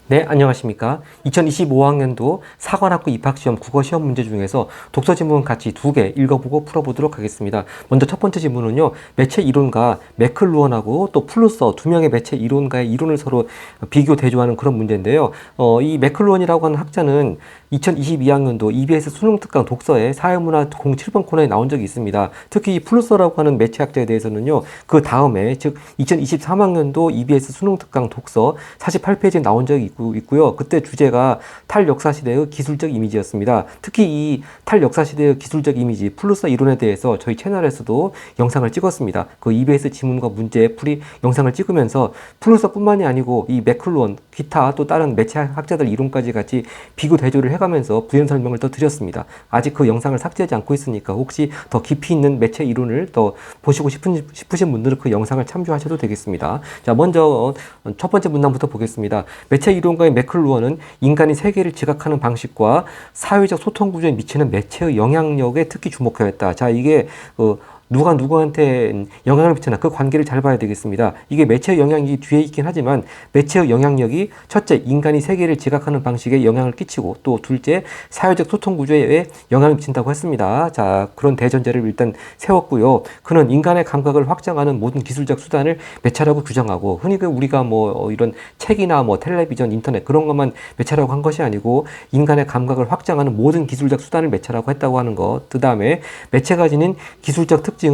네, 안녕하십니까. 2025학년도 사관학부 입학시험 국어시험 문제 중에서 독서 지문 같이 두 개 읽어보고 풀어보도록 하겠습니다. 먼저 첫 번째 지문은요, 매체 이론가 맥클루언하고 또 플루서 두 명의 매체 이론가의 이론을 서로 비교 대조하는 그런 문제인데요. 이 맥클루언이라고 하는 학자는 2022학년도 EBS 수능 특강 독서에 사회문화 07번 코너에 나온 적이 있습니다. 특히 이 플루서라고 하는 매체 학자에 대해서는요, 그 다음에 즉 2023학년도 EBS 수능 특강 독서 48페이지에 나온 적이 있고요. 그때 주제가 탈역사시대의 기술적 이미지였습니다. 특히 이 탈역사시대의 기술적 이미지 플루서 이론에 대해서 저희 채널에서도 영상을 찍었습니다. 그 EBS 지문과 문제 풀이 영상을 찍으면서 플루서뿐만이 아니고 이 맥클루언 기타 또 다른 매체 학자들 이론까지 같이 비교 대조를 해가면서 부연 설명을 더 드렸습니다. 아직 그 영상을 삭제하지 않고 있으니까 혹시 더 깊이 있는 매체 이론을 더 보시고 싶으신 분들은 그 영상을 참조하셔도 되겠습니다. 자, 먼저 첫 번째 문단부터 보겠습니다. 매체 이론가의 맥클루언은 인간이 세계를 지각하는 방식과 사회적 소통 구조에 미치는 매체의 영향력에 특히 주목하였다. 자, 이게 누가 누구한테 영향을 미치나 그 관계를 잘 봐야 되겠습니다. 이게 매체의 영향이 뒤에 있긴 하지만 매체의 영향력이 첫째 인간이 세계를 지각하는 방식에 영향을 끼치고 또 둘째 사회적 소통 구조에 영향을 미친다고 했습니다. 자, 그런 대전제를 일단 세웠고요. 그는 인간의 감각을 확장하는 모든 기술적 수단을 매체라고 규정하고 흔히 우리가 이런 책이나 텔레비전, 인터넷 그런 것만 매체라고 한 것이 아니고 인간의 감각을 확장하는 모든 기술적 수단을 매체라고 했다고 하는 것. 그 다음에 매체가 지닌 기술적 특징은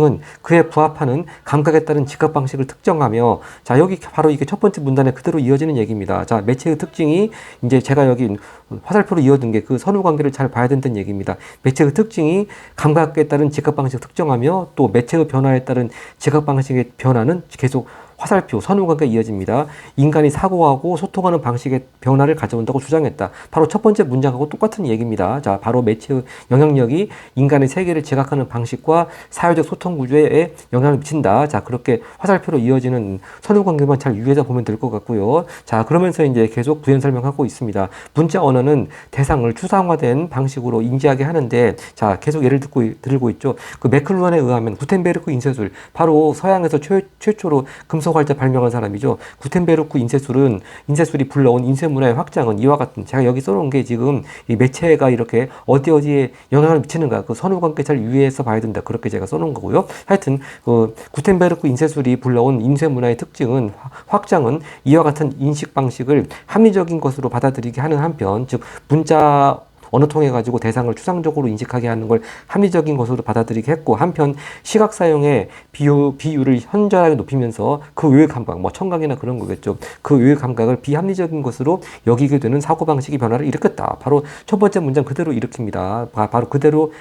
그에 부합하는 감각에 따른 지각 방식을 특정하며, 자, 여기 바로 이게 첫 번째 문단에 그대로 이어지는 얘기입니다. 자, 매체의 특징이 이제 제가 여기 화살표로 이어둔 게 그 선후 관계를 잘 봐야 된다는 얘기입니다. 매체의 특징이 감각에 따른 지각 방식을 특정하며 또 매체의 변화에 따른 지각 방식의 변화는 계속 화살표, 선후관계가 이어집니다. 인간이 사고하고 소통하는 방식의 변화를 가져온다고 주장했다. 바로 첫 번째 문장하고 똑같은 얘기입니다. 자, 바로 매체의 영향력이 인간의 세계를 지각하는 방식과 사회적 소통 구조에 영향을 미친다. 자, 그렇게 화살표로 이어지는 선후관계만 잘 유의해서 보면 될 것 같고요. 자, 그러면서 이제 계속 부연 설명하고 있습니다. 문자 언어는 대상을 추상화된 방식으로 인지하게 하는데, 자, 계속 예를 들고 있죠. 그 맥클루언에 의하면 구텐베르크 인쇄술, 바로 서양에서 최초로 금속 활자 발명한 사람이죠. 구텐베르크 인쇄술이 불러온 인쇄 문화의 확장은 이와 같은, 제가 여기 써놓은 게 지금 이 매체가 이렇게 어디에 영향을 미치는가 그 선후관계 잘 유의해서 봐야 된다. 그렇게 제가 써놓은 거고요. 하여튼 그 구텐베르크 인쇄술이 불러온 인쇄 문화의 특징은 확장은 이와 같은 인식 방식을 합리적인 것으로 받아들이게 하는 한편, 즉 문자 언어 통해 가지고 대상을 추상적으로 인식하게 하는 걸 합리적인 것으로 받아들이게 했고, 한편 시각 사용의 비율을 현저하게 높이면서 그 외의 감각, 청각이나 그런 거겠죠. 그 외의 감각을 비합리적인 것으로 여기게 되는 사고방식의 변화를 일으켰다. 바로 첫 번째 문장 그대로 일으킵니다. 바로 그대로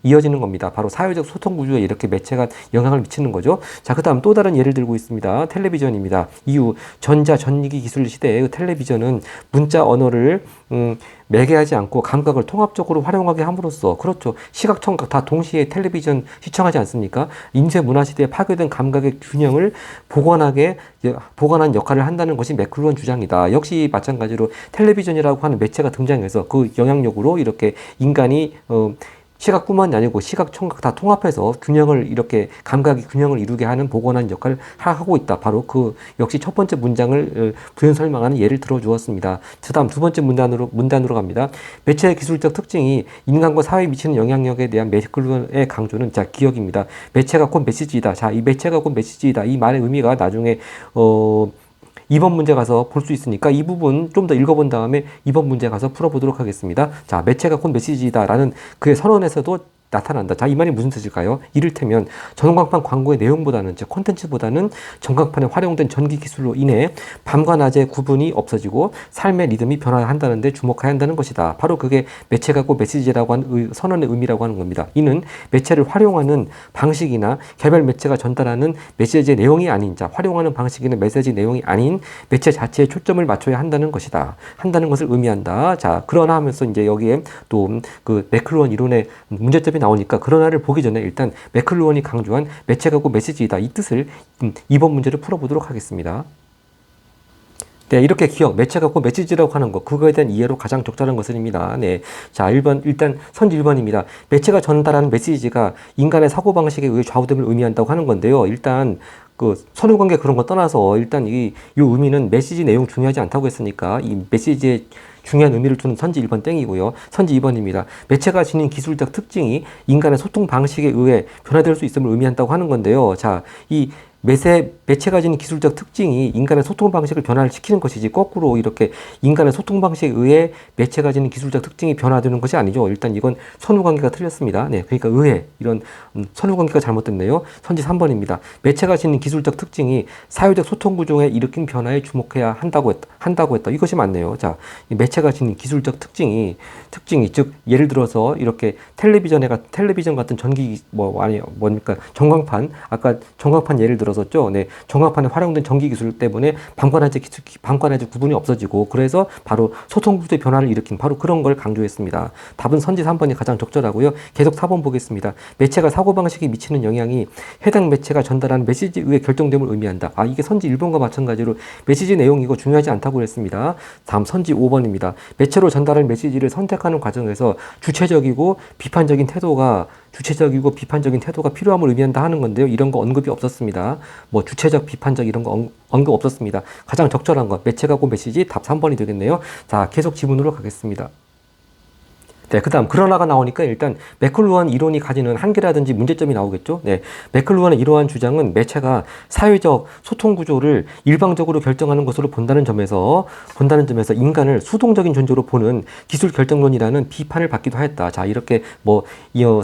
이어지는 겁니다. 바로 사회적 소통 구조에 이렇게 매체가 영향을 미치는 거죠. 자, 그 다음 또 다른 예를 들고 있습니다. 텔레비전입니다. 이후 전자전기기 기술 시대의 텔레비전은 문자 언어를 매개하지 않고 감각을 통합적으로 활용하게 함으로써, 그렇죠, 시각, 청각 다 동시에 텔레비전 시청하지 않습니까? 인쇄 문화 시대에 파괴된 감각의 균형을 복원한 역할을 한다는 것이 맥클루언 주장이다. 역시 마찬가지로 텔레비전이라고 하는 매체가 등장해서 그 영향력으로 이렇게 인간이 시각뿐만이 아니고 시각, 청각 다 통합해서 이렇게 감각이 균형을 이루게 하는 복원한 역할을 하고 있다. 바로 그 역시 첫 번째 문장을 부연 설명하는 예를 들어 주었습니다. 그 다음 두 번째 문단으로 갑니다. 매체의 기술적 특징이 인간과 사회에 미치는 영향력에 대한 맥클루언의 강조는, 자, 기억입니다. 매체가 곧 메시지이다. 자, 이 매체가 곧 메시지이다. 이 말의 의미가 나중에 2번 문제 가서 볼 수 있으니까 이 부분 좀 더 읽어본 다음에 2번 문제 가서 풀어보도록 하겠습니다. 자, 매체가 곧 메시지이다라는 그의 선언에서도 나타난다. 자, 이 말이 무슨 뜻일까요? 이를테면 전광판 광고의 내용보다는, 즉 콘텐츠보다는 전광판에 활용된 전기 기술로 인해 밤과 낮의 구분이 없어지고 삶의 리듬이 변화한다는 데 주목해야 한다는 것이다. 바로 그게 매체가 꼭 메시지라고 하는 선언의 의미라고 하는 겁니다. 이는 매체를 활용하는 방식이나 개별 매체가 전달하는 메시지의 내용이 아닌, 자, 활용하는 방식이나 메시지 내용이 아닌 매체 자체에 초점을 맞춰야 한다는 것이다. 한다는 것을 의미한다. 자, 그러나 하면서 이제 여기에 또 그 맥클루언 이론의 문제점이 나오니까 그러나를 보기 전에 일단 맥클루언이 강조한 매체가 곧 메시지이다. 이 뜻을 2번 문제를 풀어보도록 하겠습니다. 네, 이렇게 매체가 곧 메시지라고 하는 것, 그거에 대한 이해로 가장 적절한 것입니다. 네. 자, 일단 선지 1번입니다. 매체가 전달하는 메시지가 인간의 사고방식에 의해 좌우됨을 의미한다고 하는 건데요. 일단 그 선후관계 그런 거 떠나서 일단 이 의미는 메시지 내용 중요하지 않다고 했으니까 이 메시지에 중요한 의미를 주는 선지 1번 땡이고요. 선지 2번입니다. 매체가 지닌 기술적 특징이 인간의 소통 방식에 의해 변화될 수 있음을 의미한다고 하는 건데요. 자, 이 매체가 지닌 기술적 특징이 인간의 소통 방식을 변화를 시키는 것이지 거꾸로 이렇게 인간의 소통 방식에 의해 매체가 지닌 기술적 특징이 변화되는 것이 아니죠. 일단 이건 선후관계가 틀렸습니다. 네, 그러니까 의해 이런 선후관계가 잘못됐네요. 선지 3번입니다. 매체가 지닌 기술적 특징이 사회적 소통 구조에 일으킨 변화에 주목해야 한다고 했다. 이것이 맞네요. 자, 이 매체가 지닌 기술적 특징이 즉 예를 들어서 이렇게 텔레비전 같은 전기 뭡니까 전광판 아까 전광판 예를 들었었죠. 네, 전광판에 활용된 전기 기술 때문에 방관화재 구분이 없어지고 그래서 바로 소통 구조의 변화를 일으킨 바로 그런 걸 강조했습니다. 답은 선지 3번이 가장 적절하고요. 계속 4번 보겠습니다. 매체가 사고방식에 미치는 영향이 해당 매체가 전달하는 메시지에 의해 결정됨을 의미한다. 아, 이게 선지 1번과 마찬가지로 메시지 내용 이거 중요하지 않다고 그랬습니다. 다음 선지 5번입니다. 매체로 전달할 메시지를 선택하는 과정에서 주체적이고 비판적인 태도가 필요함을 의미한다 하는 건데요. 이런 거 언급이 없었습니다. 뭐 주체적, 비판적 이런 거 언급 없었습니다. 가장 적절한 것 매체가 고 메시지 답 3번이 되겠네요. 자, 계속 지문으로 가겠습니다. 네, 그 다음 그러나가 나오니까 일단 매클루한 이론이 가지는 한계라든지 문제점이 나오겠죠. 네, 매클루한의 이러한 주장은 매체가 사회적 소통 구조를 일방적으로 결정하는 것으로 본다는 점에서 인간을 수동적인 존재로 보는 기술 결정론이라는 비판을 받기도 했다. 자, 이렇게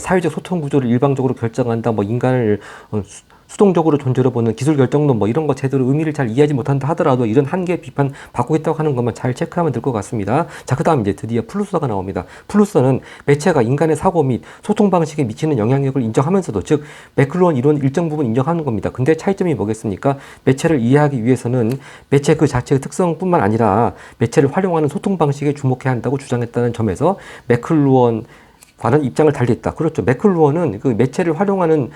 사회적 소통 구조를 일방적으로 결정한다. 인간을 수동적으로 존재로 보는 기술 결정론 이런 거 제대로 의미를 잘 이해하지 못한다 하더라도 이런 한계 비판 받고 있다고 하는 것만 잘 체크하면 될 것 같습니다. 자, 그 다음 이제 드디어 플루서가 나옵니다. 플루서는 매체가 인간의 사고 및 소통 방식에 미치는 영향력을 인정하면서도 즉 매클루한 이론 일정 부분 인정하는 겁니다. 근데 차이점이 뭐겠습니까? 매체를 이해하기 위해서는 매체 그 자체의 특성뿐만 아니라 매체를 활용하는 소통 방식에 주목해야 한다고 주장했다는 점에서 매클루한 과는 입장을 달리했다. 그렇죠. 매클루어는 그 매체를 활용하는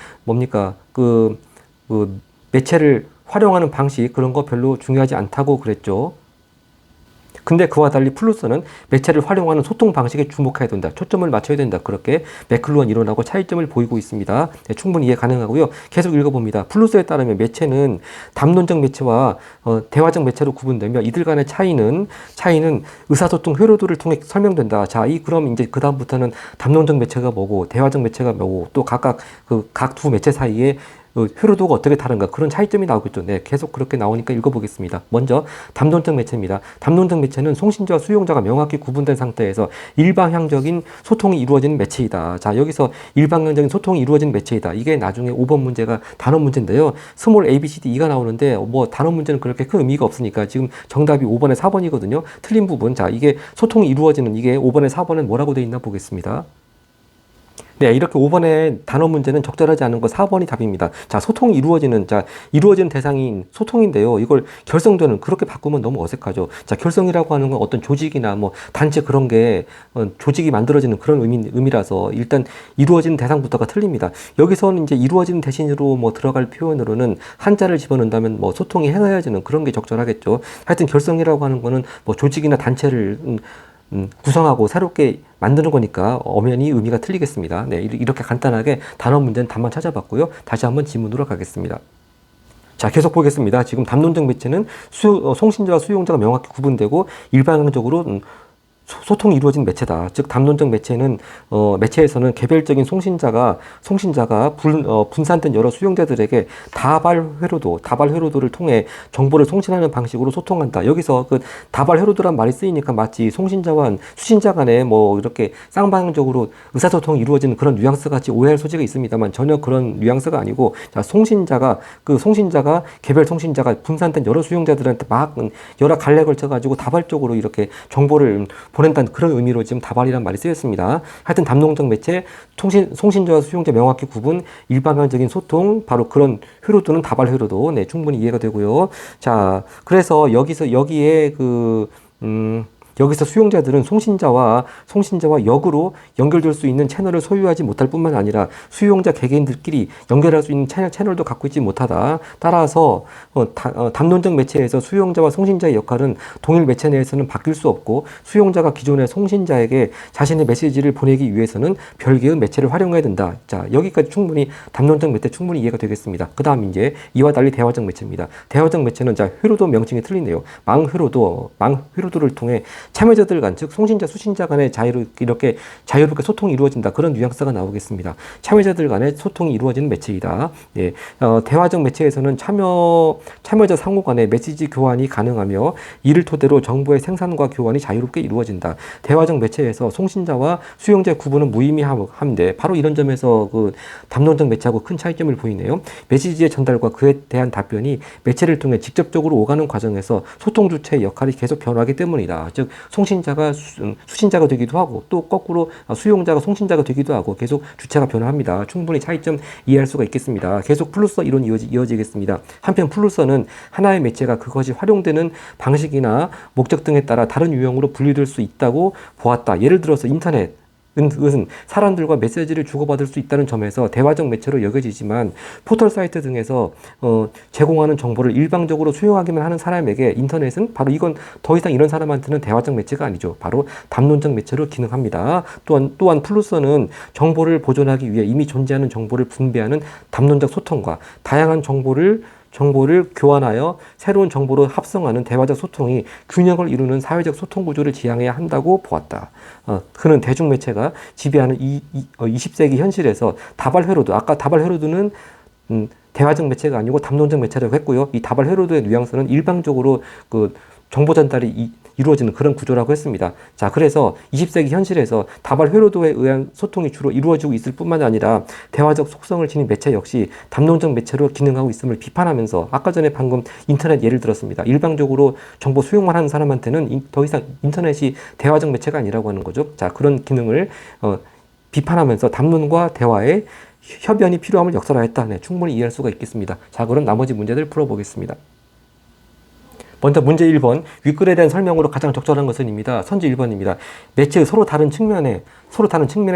매체를 활용하는 방식 그런 거 별로 중요하지 않다고 그랬죠. 근데 그와 달리 플루서는 매체를 활용하는 소통 방식에 주목해야 된다. 초점을 맞춰야 된다. 그렇게 매클루한 이론하고 차이점을 보이고 있습니다. 네, 충분히 이해 가능하고요. 계속 읽어봅니다. 플루서에 따르면 매체는 담론적 매체와 대화적 매체로 구분되며 이들 간의 차이는 의사소통 회로도를 통해 설명된다. 자, 그럼 이제 그 다음부터는 담론적 매체가 뭐고 대화적 매체가 뭐고 또 각각 각 두 매체 사이에 회로도가 어떻게 다른가 그런 차이점이 나오겠죠. 네, 계속 그렇게 나오니까 읽어보겠습니다. 먼저 담론적 매체입니다. 담론적 매체는 송신자와 수용자가 명확히 구분된 상태에서 일방향적인 소통이 이루어지는 매체이다. 자, 여기서 일방향적인 소통이 이루어지는 매체이다. 이게 나중에 5번 문제가 단원 문제인데요. 스몰 A, B, C, D, E가 나오는데 단원 문제는 그렇게 큰 의미가 없으니까 지금 정답이 5번에 4번이거든요. 틀린 부분. 자, 이게 소통이 이루어지는 이게 5번에 4번은 뭐라고 되어 있나 보겠습니다. 네, 이렇게 5번의 단어 문제는 적절하지 않은 거 4번이 답입니다. 자, 소통이 이루어지는 대상인 소통인데요. 이걸 결성되는 그렇게 바꾸면 너무 어색하죠. 자, 결성이라고 하는 건 어떤 조직이나 단체 그런 게 조직이 만들어지는 그런 의미라서 일단 이루어지는 대상부터가 틀립니다. 여기서는 이제 이루어지는 대신으로 들어갈 표현으로는 한자를 집어넣는다면 소통이 행해야지는 그런 게 적절하겠죠. 하여튼 결성이라고 하는 거는 조직이나 단체를 구성하고 새롭게 만드는 거니까 엄연히 의미가 틀리겠습니다. 네, 이렇게 간단하게 단어 문제는 답만 찾아봤고요. 다시 한번 지문으로 가겠습니다. 자, 계속 보겠습니다. 지금 담론적 매체는 송신자와 수용자가 명확히 구분되고 일방적으로 소통이 이루어진 매체다. 즉 담론적 매체는 매체에서는 개별적인 송신자가 분산된 여러 수용자들에게 다발 회로도를 통해 정보를 송신하는 방식으로 소통한다. 여기서 그 다발 회로도란 말이 쓰이니까 마치 송신자와 수신자 간에 이렇게 쌍방향적으로 의사소통이 이루어지는 그런 뉘앙스 같이 오해할 소지가 있습니다만 전혀 그런 뉘앙스가 아니고 자, 송신자가 개별 송신자가 분산된 여러 수용자들한테 여러 갈래 걸쳐 가지고 다발적으로 이렇게 정보를 보낸다는 그런 의미로 지금 다발이란 말이 쓰였습니다. 하여튼 담론적 매체, 송신자와 수용자 명확히 구분, 일방향적인 소통, 바로 그런 회로도는 다발 회로도. 네, 충분히 이해가 되고요. 자, 그래서 여기에 여기서 수용자들은 송신자와 역으로 연결될 수 있는 채널을 소유하지 못할 뿐만 아니라 수용자 개개인들끼리 연결할 수 있는 채널도 갖고 있지 못하다. 따라서 담론적 매체에서 수용자와 송신자의 역할은 동일 매체 내에서는 바뀔 수 없고 수용자가 기존의 송신자에게 자신의 메시지를 보내기 위해서는 별개의 매체를 활용해야 된다. 자, 여기까지 충분히 담론적 매체 충분히 이해가 되겠습니다. 그 다음 이제 이와 달리 대화적 매체입니다. 대화적 매체는 자, 회로도 명칭이 틀리네요. 망회로도를 통해 참여자들 간, 즉 송신자, 수신자 간의 이렇게 자유롭게 소통이 이루어진다. 그런 뉘앙스가 나오겠습니다. 참여자들 간의 소통이 이루어지는 매체이다. 예, 대화적 매체에서는 참여자 상호 간의 메시지 교환이 가능하며 이를 토대로 정보의 생산과 교환이 자유롭게 이루어진다. 대화적 매체에서 송신자와 수용자의 구분은 무의미한데 바로 이런 점에서 그 담론적 매체하고 큰 차이점을 보이네요. 메시지의 전달과 그에 대한 답변이 매체를 통해 직접적으로 오가는 과정에서 소통 주체의 역할이 계속 변화하기 때문이다. 즉 송신자가 수신자가 되기도 하고 또 거꾸로 수용자가 송신자가 되기도 하고 계속 주체가 변화합니다. 충분히 차이점 이해할 수가 있겠습니다. 계속 플루서 이론이 이어지겠습니다. 한편 플루서는 하나의 매체가 그것이 활용되는 방식이나 목적 등에 따라 다른 유형으로 분류될 수 있다고 보았다. 예를 들어서 인터넷은 사람들과 메시지를 주고받을 수 있다는 점에서 대화적 매체로 여겨지지만 포털 사이트 등에서 제공하는 정보를 일방적으로 수용하기만 하는 사람에게 인터넷은 바로 이건 더 이상 이런 사람한테는 대화적 매체가 아니죠. 바로 담론적 매체로 기능합니다. 또한 플루서는 정보를 보존하기 위해 이미 존재하는 정보를 분배하는 담론적 소통과 다양한 정보를 교환하여 새로운 정보로 합성하는 대화적 소통이 균형을 이루는 사회적 소통 구조를 지향해야 한다고 보았다. 그는 대중매체가 지배하는 20세기 현실에서 아까 다발 회로도는 대화적 매체가 아니고 담론적 매체라고 했고요. 이 다발 회로도의 뉘앙스는 일방적으로 그 정보 전달이 이루어지는 그런 구조라고 했습니다. 자, 그래서 20세기 현실에서 다발 회로도에 의한 소통이 주로 이루어지고 있을 뿐만 아니라 대화적 속성을 지닌 매체 역시 담론적 매체로 기능하고 있음을 비판하면서 아까 전에 방금 인터넷 예를 들었습니다. 일방적으로 정보 수용만 하는 사람한테는 더 이상 인터넷이 대화적 매체가 아니라고 하는 거죠. 자, 그런 기능을 비판하면서 담론과 대화의 협연이 필요함을 역설하였다. 네, 충분히 이해할 수가 있겠습니다. 자, 그럼 나머지 문제들 풀어보겠습니다. 먼저 문제 1번, 윗글에 대한 설명으로 가장 적절한 것은입니다. 선지 1번입니다. 매체의 서로 다른 측면에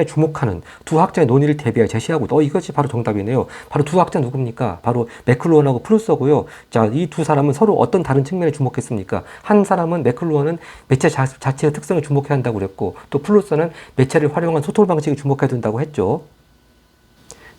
주목하는 두 학자의 논의를 대비하여 제시하고, 이것이 바로 정답이네요. 바로 두 학자 누굽니까? 바로 매클루헌하고 플루서고요. 자, 이 두 사람은 서로 어떤 다른 측면에 주목했습니까? 한 사람은 매클루헌은 매체 자체의 특성에 주목해야 한다고 그랬고, 또 플루서는 매체를 활용한 소통 방식에 주목해야 된다고 했죠.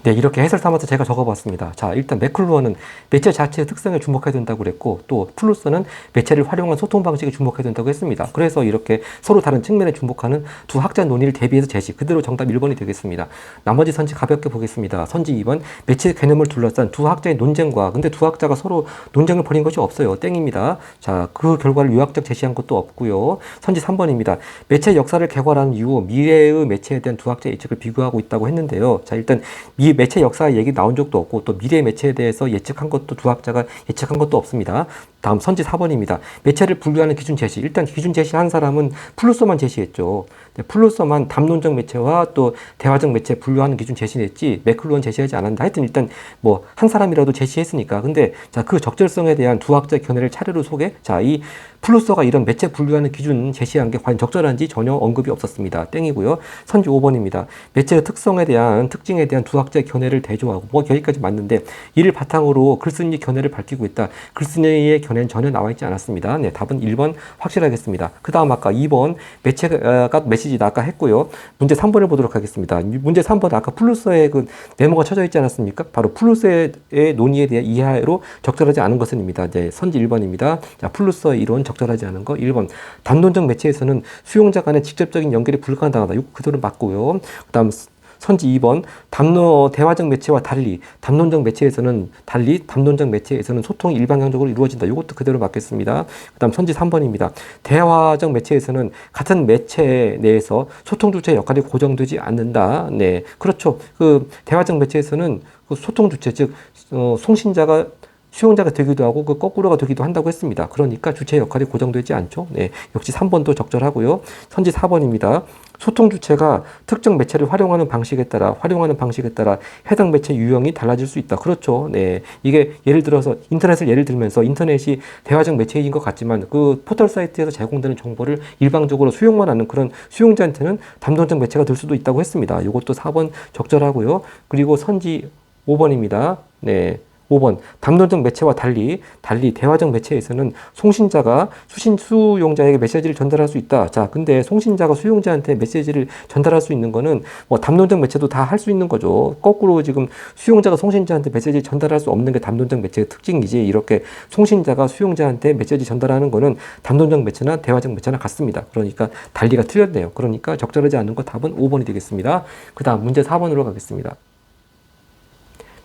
네, 이렇게 해설 삼아서 제가 적어봤습니다. 자, 일단 매클루헌은 매체 자체의 특성에 주목해야 된다고 그랬고, 또 플루서는 매체를 활용한 소통 방식에 주목해야 된다고 했습니다. 그래서 이렇게 서로 다른 측면에 주목하는 두 학자 논의를 대비해서 제시, 그대로 정답 1번이 되겠습니다. 나머지 선지 가볍게 보겠습니다. 선지 2번, 매체 개념을 둘러싼 두 학자의 논쟁과, 근데 두 학자가 서로 논쟁을 벌인 것이 없어요. 땡입니다. 자, 그 결과를 유학적 제시한 것도 없고요. 선지 3번입니다. 매체 역사를 개괄한 이후 미래의 매체에 대한 두 학자의 예측을 비교하고 있다고 했는데요. 자, 일단 이 매체 역사 얘기 나온 적도 없고 또 미래 매체에 대해서 예측한 것도 두 학자가 예측한 것도 없습니다. 다음 선지 4번입니다. 매체를 분류하는 기준 제시. 일단 기준 제시한 사람은 플루서만 제시했죠. 플루서만 담론적 매체와 또 대화적 매체 분류하는 기준 제시했지 매클루헌 제시하지 않았다. 하여튼 일단 뭐 한 사람이라도 제시했으니까. 근데 자, 그 적절성에 대한 두 학자의 견해를 차례로 소개. 자, 이 플루서가 이런 매체 분류하는 기준 제시한 게 과연 적절한지 전혀 언급이 없었습니다. 땡이고요. 선지 5번입니다. 매체의 특징에 대한 두 학자의 견해를 대조하고, 여기까지 맞는데 이를 바탕으로 글쓴이 견해를 밝히고 있다. 글쓴이의 견해는 전혀 나와 있지 않았습니다. 네, 답은 1번 확실하겠습니다. 그 다음 아까 2번 매체가 메시지다 아까 했고요. 문제 3번을 보도록 하겠습니다. 문제 3번 아까 플루서의 그 네모가 쳐져 있지 않았습니까? 바로 플루서의 논의에 대한 이해로 적절하지 않은 것은입니다. 이제 선지 1번입니다. 자, 플루서의 이론 적절하지 않은 거 1번. 담론적 매체에서는 수용자 간의 직접적인 연결이 불가능하다. 이거 그대로 맞고요. 그 다음 선지 2번, 대화적 매체와 달리 담론적 매체에서는 소통이 일방향적으로 이루어진다. 이것도 그대로 맞겠습니다. 그 다음 선지 3번입니다. 대화적 매체에서는 같은 매체 내에서 소통 주체의 역할이 고정되지 않는다. 네, 그렇죠. 그 대화적 매체에서는 그 소통 주체, 즉 송신자가 수용자가 되기도 하고 그 거꾸로가 되기도 한다고 했습니다. 그러니까 주체 역할이 고정되지 않죠. 네, 역시 3번도 적절하고요. 선지 4번입니다. 소통 주체가 특정 매체를 활용하는 방식에 따라 해당 매체 유형이 달라질 수 있다. 그렇죠. 네. 이게 예를 들어서 인터넷을 예를 들면서 인터넷이 대화적 매체인 것 같지만 그 포털 사이트에서 제공되는 정보를 일방적으로 수용만 하는 그런 수용자한테는 담론적 매체가 될 수도 있다고 했습니다. 이것도 4번 적절하고요. 그리고 선지 5번입니다. 네. 5번 담론적 매체와 달리 대화적 매체에서는 송신자가 수용자에게 메시지를 전달할 수 있다. 자, 근데 송신자가 수용자한테 메시지를 전달할 수 있는 거는 뭐 담론적 매체도 다 할 수 있는 거죠. 거꾸로 지금 수용자가 송신자한테 메시지를 전달할 수 없는 게 담론적 매체의 특징이지, 이렇게 송신자가 수용자한테 메시지 전달하는 거는 담론적 매체나 대화적 매체나 같습니다. 그러니까 달리가 틀렸네요. 그러니까 적절하지 않은 거 답은 5번이 되겠습니다. 그 다음 문제 4번으로 가겠습니다.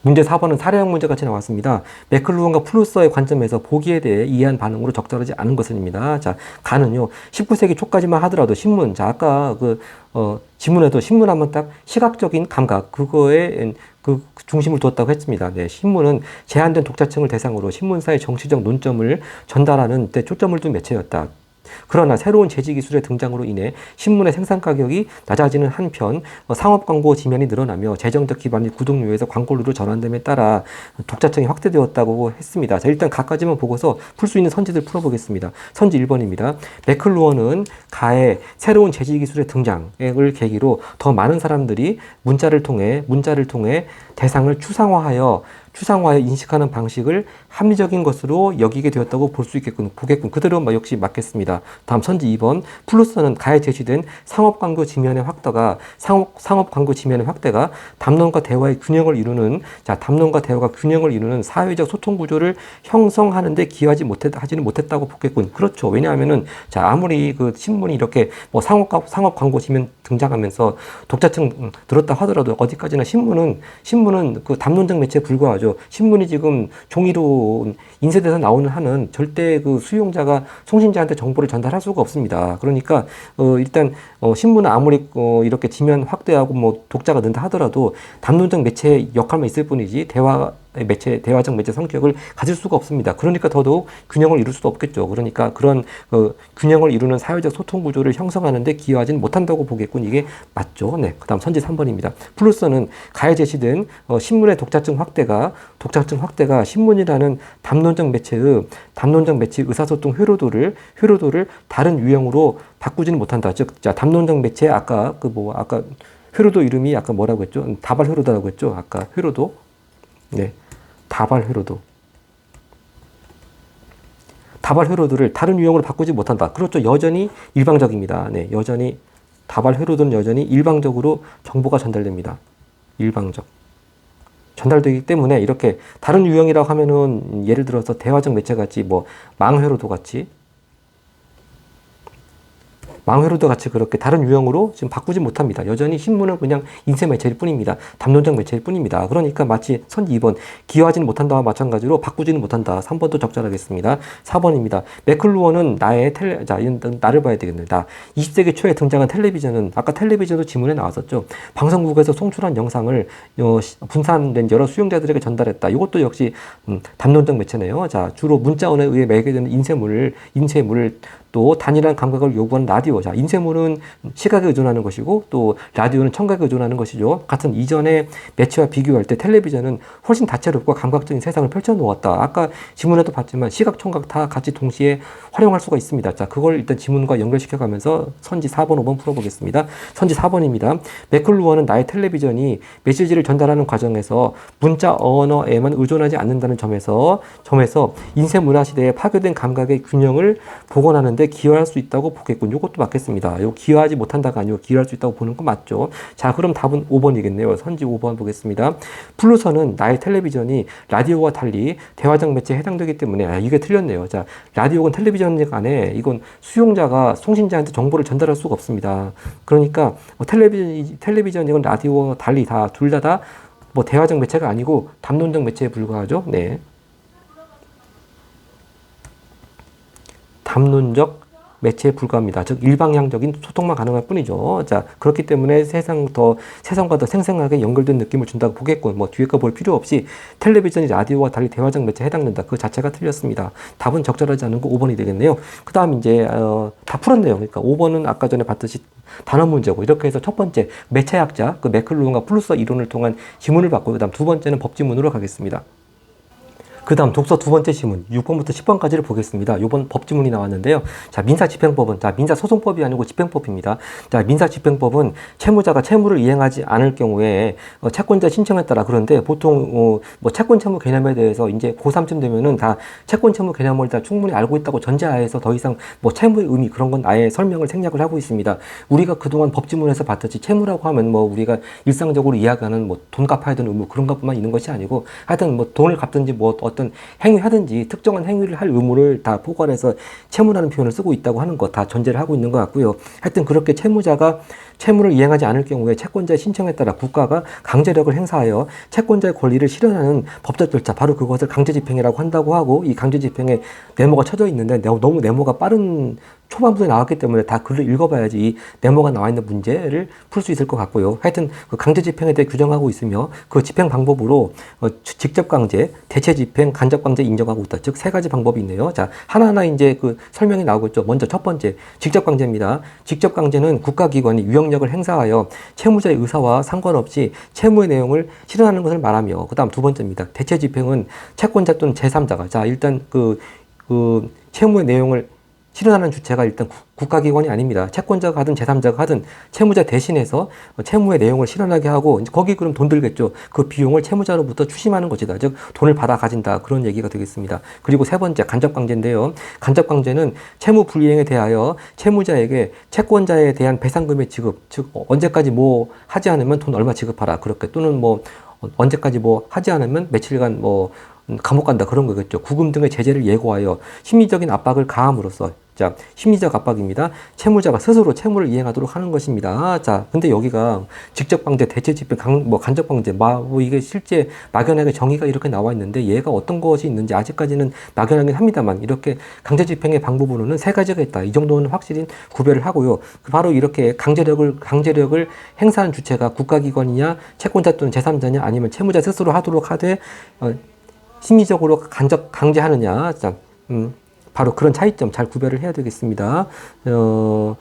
문제 4번은 사례형 문제 같이 나왔습니다. 매클루언과 플루서의 관점에서 보기에 대해 이해한 반응으로 적절하지 않은 것은입니다. 자, 가는요, 19세기 초까지만 하더라도 신문, 자, 아까 지문에도 신문하면 딱 시각적인 감각, 그거에 그 중심을 두었다고 했습니다. 네, 신문은 제한된 독자층을 대상으로 신문사의 정치적 논점을 전달하는 데 초점을 둔 매체였다. 그러나 새로운 제지 기술의 등장으로 인해 신문의 생산 가격이 낮아지는 한편 상업 광고 지면이 늘어나며 재정적 기반이 구독료에서 광고료로 전환됨에 따라 독자층이 확대되었다고 했습니다. 자, 일단 각가지만 보고서 풀 수 있는 선지들 풀어보겠습니다. 선지 1번입니다. 매클루언은 가에 새로운 제지 기술의 등장을 계기로 더 많은 사람들이 문자를 통해 대상을 추상화하여 인식하는 방식을 합리적인 것으로 여기게 되었다고 볼 수 보겠군. 그대로 역시 맞겠습니다. 다음 선지 2번. 플루스는 가에 제시된 상업 광고 지면의 확대가 담론과 대화의 균형을 이루는, 자, 담론과 대화가 균형을 이루는 사회적 소통 구조를 형성하는 데 기여하지는 못했다고 보겠군. 그렇죠. 왜냐하면은, 자, 아무리 그 신문이 이렇게 뭐 상업 광고 지면 등장하면서 독자층 늘었다 하더라도 어디까지나 신문은 그 담론적 매체에 불과하죠. 신문이 지금 종이로 인쇄돼서 나오는 한은 절대 그 수용자가 송신자한테 정보를 전달할 수가 없습니다. 그러니까 일단 신문은 아무리 이렇게 지면 확대하고 뭐 독자가 는다 하더라도 담론적 매체의 역할만 있을 뿐이지 대화적 매체 성격을 가질 수가 없습니다. 그러니까 더더욱 균형을 이룰 수도 없겠죠. 그러니까 그런 균형을 이루는 사회적 소통 구조를 형성하는 데 기여하지는 못한다고 보겠군. 이게 맞죠. 네. 그 다음 선지 3번입니다. 플루스는 가에 제시된 신문의 독자층 확대가 신문이라는 담론적 매체의 의사소통 회로도를 다른 유형으로 바꾸지는 못한다. 즉, 자, 담론적 매체 아까 회로도 이름이 아까 뭐라고 했죠? 다발 회로도라고 했죠? 아까 회로도. 네. 다발 회로도를 다른 유형으로 바꾸지 못한다. 그렇죠. 여전히 일방적입니다. 네. 여전히 다발 회로도는 여전히 일방적으로 정보가 전달됩니다. 일방적. 전달되기 때문에 이렇게 다른 유형이라고 하면은 예를 들어서 대화적 매체 같이 뭐 망회로도 같이 그렇게 다른 유형으로 지금 바꾸지 못합니다. 여전히 신문은 그냥 인쇄 매체일 뿐입니다. 담론적 매체일 뿐입니다. 그러니까 마치 선지 2번 기여하지는 못한다와 마찬가지로 바꾸지는 못한다. 3번도 적절하겠습니다. 4번입니다. 매클루언은 나를 봐야 되겠네. 20세기 초에 등장한 텔레비전은 아까 텔레비전도 지문에 나왔었죠. 방송국에서 송출한 영상을 분산된 여러 수용자들에게 전달했다. 이것도 역시 담론적 매체네요. 자, 주로 문자원에 의해 매개되는 인쇄물을 또 단일한 감각을 요구하는 라디오. 자, 인쇄물은 시각에 의존하는 것이고 또 라디오는 청각에 의존하는 것이죠. 같은 이전의 매체와 비교할 때 텔레비전은 훨씬 다채롭고 감각적인 세상을 펼쳐놓았다. 아까 지문에도 봤지만 시각, 청각 다 같이 동시에 활용할 수가 있습니다. 자, 그걸 일단 지문과 연결시켜가면서 선지 4번, 5번 풀어보겠습니다. 선지 4번입니다. 매클루언은 나의 텔레비전이 메시지를 전달하는 과정에서 문자 언어에만 의존하지 않는다는 점에서 인쇄문화 시대에 파괴된 감각의 균형을 복원하는데 기여할 수 있다고 보겠군. 이것도 맞겠습니다. 요 기여하지 못한다가 아니고 기여할 수 있다고 보는 거 맞죠? 자, 그럼 답은 5번이겠네요. 선지 5번 보겠습니다. 플루서는 나의 텔레비전이 라디오와 달리 대화적 매체에 해당되기 때문에 이게 틀렸네요. 자, 라디오건 텔레비전 간에 이건 수용자가 송신자한테 정보를 전달할 수가 없습니다. 그러니까 텔레비전이건 라디오와 달리 둘 다 뭐 대화적 매체가 아니고 담론적 매체에 불과하죠. 네. 담론적 매체에 불과합니다. 즉 일방향적인 소통만 가능할 뿐이죠. 자, 그렇기 때문에 세상과 더 생생하게 연결된 느낌을 준다고 보겠고, 뭐 뒤에 거 볼 필요 없이 텔레비전이 라디오와 달리 대화적 매체에 해당된다. 그 자체가 틀렸습니다. 답은 적절하지 않은 거 5번이 되겠네요. 그 다음 이제 다 풀었네요. 그러니까 5번은 아까 전에 봤듯이 단어 문제고, 이렇게 해서 첫 번째 매체학자 그 매클루언과 플루서 이론을 통한 지문을 받고, 그 다음 두 번째는 법지문으로 가겠습니다. 그 다음 독서 두 번째 지문 6번부터 10번까지를 보겠습니다. 요번 법지문이 나왔는데요. 자, 민사집행법은, 자, 민사소송법이 아니고 집행법입니다. 자, 민사집행법은 채무자가 채무를 이행하지 않을 경우에 채권자 신청에 따라, 그런데 보통 뭐 채권 채무 개념에 대해서 이제 고3쯤 되면은 다 채권 채무 개념을 다 충분히 알고 있다고 전제하에서 더 이상 뭐 채무의 의미 그런 건 아예 설명을 생략을 하고 있습니다. 우리가 그동안 법지문에서 봤듯이 채무라고 하면 뭐 우리가 일상적으로 이야기하는 뭐 돈 갚아야 되는 의무 그런 것뿐만 있는 것이 아니고, 하여튼 뭐 돈을 갚든지 뭐 어떤 행위하든지 특정한 행위를 할 의무를 다 포괄해서 채무라는 표현을 쓰고 있다고 하는 거 다 전제를 하고 있는 것 같고요. 하여튼 그렇게 채무자가 채무를 이행하지 않을 경우에 채권자의 신청에 따라 국가가 강제력을 행사하여 채권자의 권리를 실현하는 법적 절차, 바로 그것을 강제집행이라고 한다고 하고, 이 강제집행에 네모가 쳐져 있는데 너무 네모가 빠른 초반부에 나왔기 때문에 다 글을 읽어봐야지 이 네모가 나와 있는 문제를 풀 수 있을 것 같고요. 하여튼 그 강제집행에 대해 규정하고 있으며, 그 집행 방법으로 직접강제, 대체집행, 간접강제 인정하고 있다. 즉 세 가지 방법이 있네요. 자, 하나하나 이제 그 설명이 나오고 있죠. 먼저 첫 번째 직접강제입니다. 직접강제는 국가기관이 유형력을 행사하여 채무자의 의사와 상관없이 채무의 내용을 실현하는 것을 말하며, 그 다음 두 번째입니다. 대체집행은 채권자 또는 제3자가, 자, 일단 그 채무의 내용을 실현하는 주체가 일단 국가기관이 아닙니다. 채권자가 하든 제3자가 하든 채무자 대신해서 채무의 내용을 실현하게 하고, 거기 그럼 돈 들겠죠. 그 비용을 채무자로부터 추심하는 것이다. 즉 돈을 받아 가진다. 그런 얘기가 되겠습니다. 그리고 세 번째 간접강제인데요. 간접강제는 채무 불이행에 대하여 채무자에게 채권자에 대한 배상금의 지급, 즉 언제까지 뭐 하지 않으면 돈 얼마 지급하라. 그렇게, 또는 뭐 언제까지 뭐 하지 않으면 며칠간 뭐 감옥 간다, 그런 거겠죠. 구금 등의 제재를 예고하여 심리적인 압박을 가함으로써, 자, 심리적 압박입니다. 채무자가 스스로 채무를 이행하도록 하는 것입니다. 자, 근데 여기가 직접강제, 대체집행, 간접강제, 뭐 이게 실제 막연하게 정의가 이렇게 나와 있는데, 얘가 어떤 것이 있는지 아직까지는 막연하긴 합니다만, 이렇게 강제집행의 방법으로는 세 가지가 있다. 이 정도는 확실히 구별을 하고요. 바로 이렇게 강제력을 행사하는 주체가 국가기관이냐, 채권자 또는 제3자냐, 아니면 채무자 스스로 하도록 하되 심리적으로 강제하느냐. 자, 바로 그런 차이점 잘 구별을 해야 되겠습니다. 그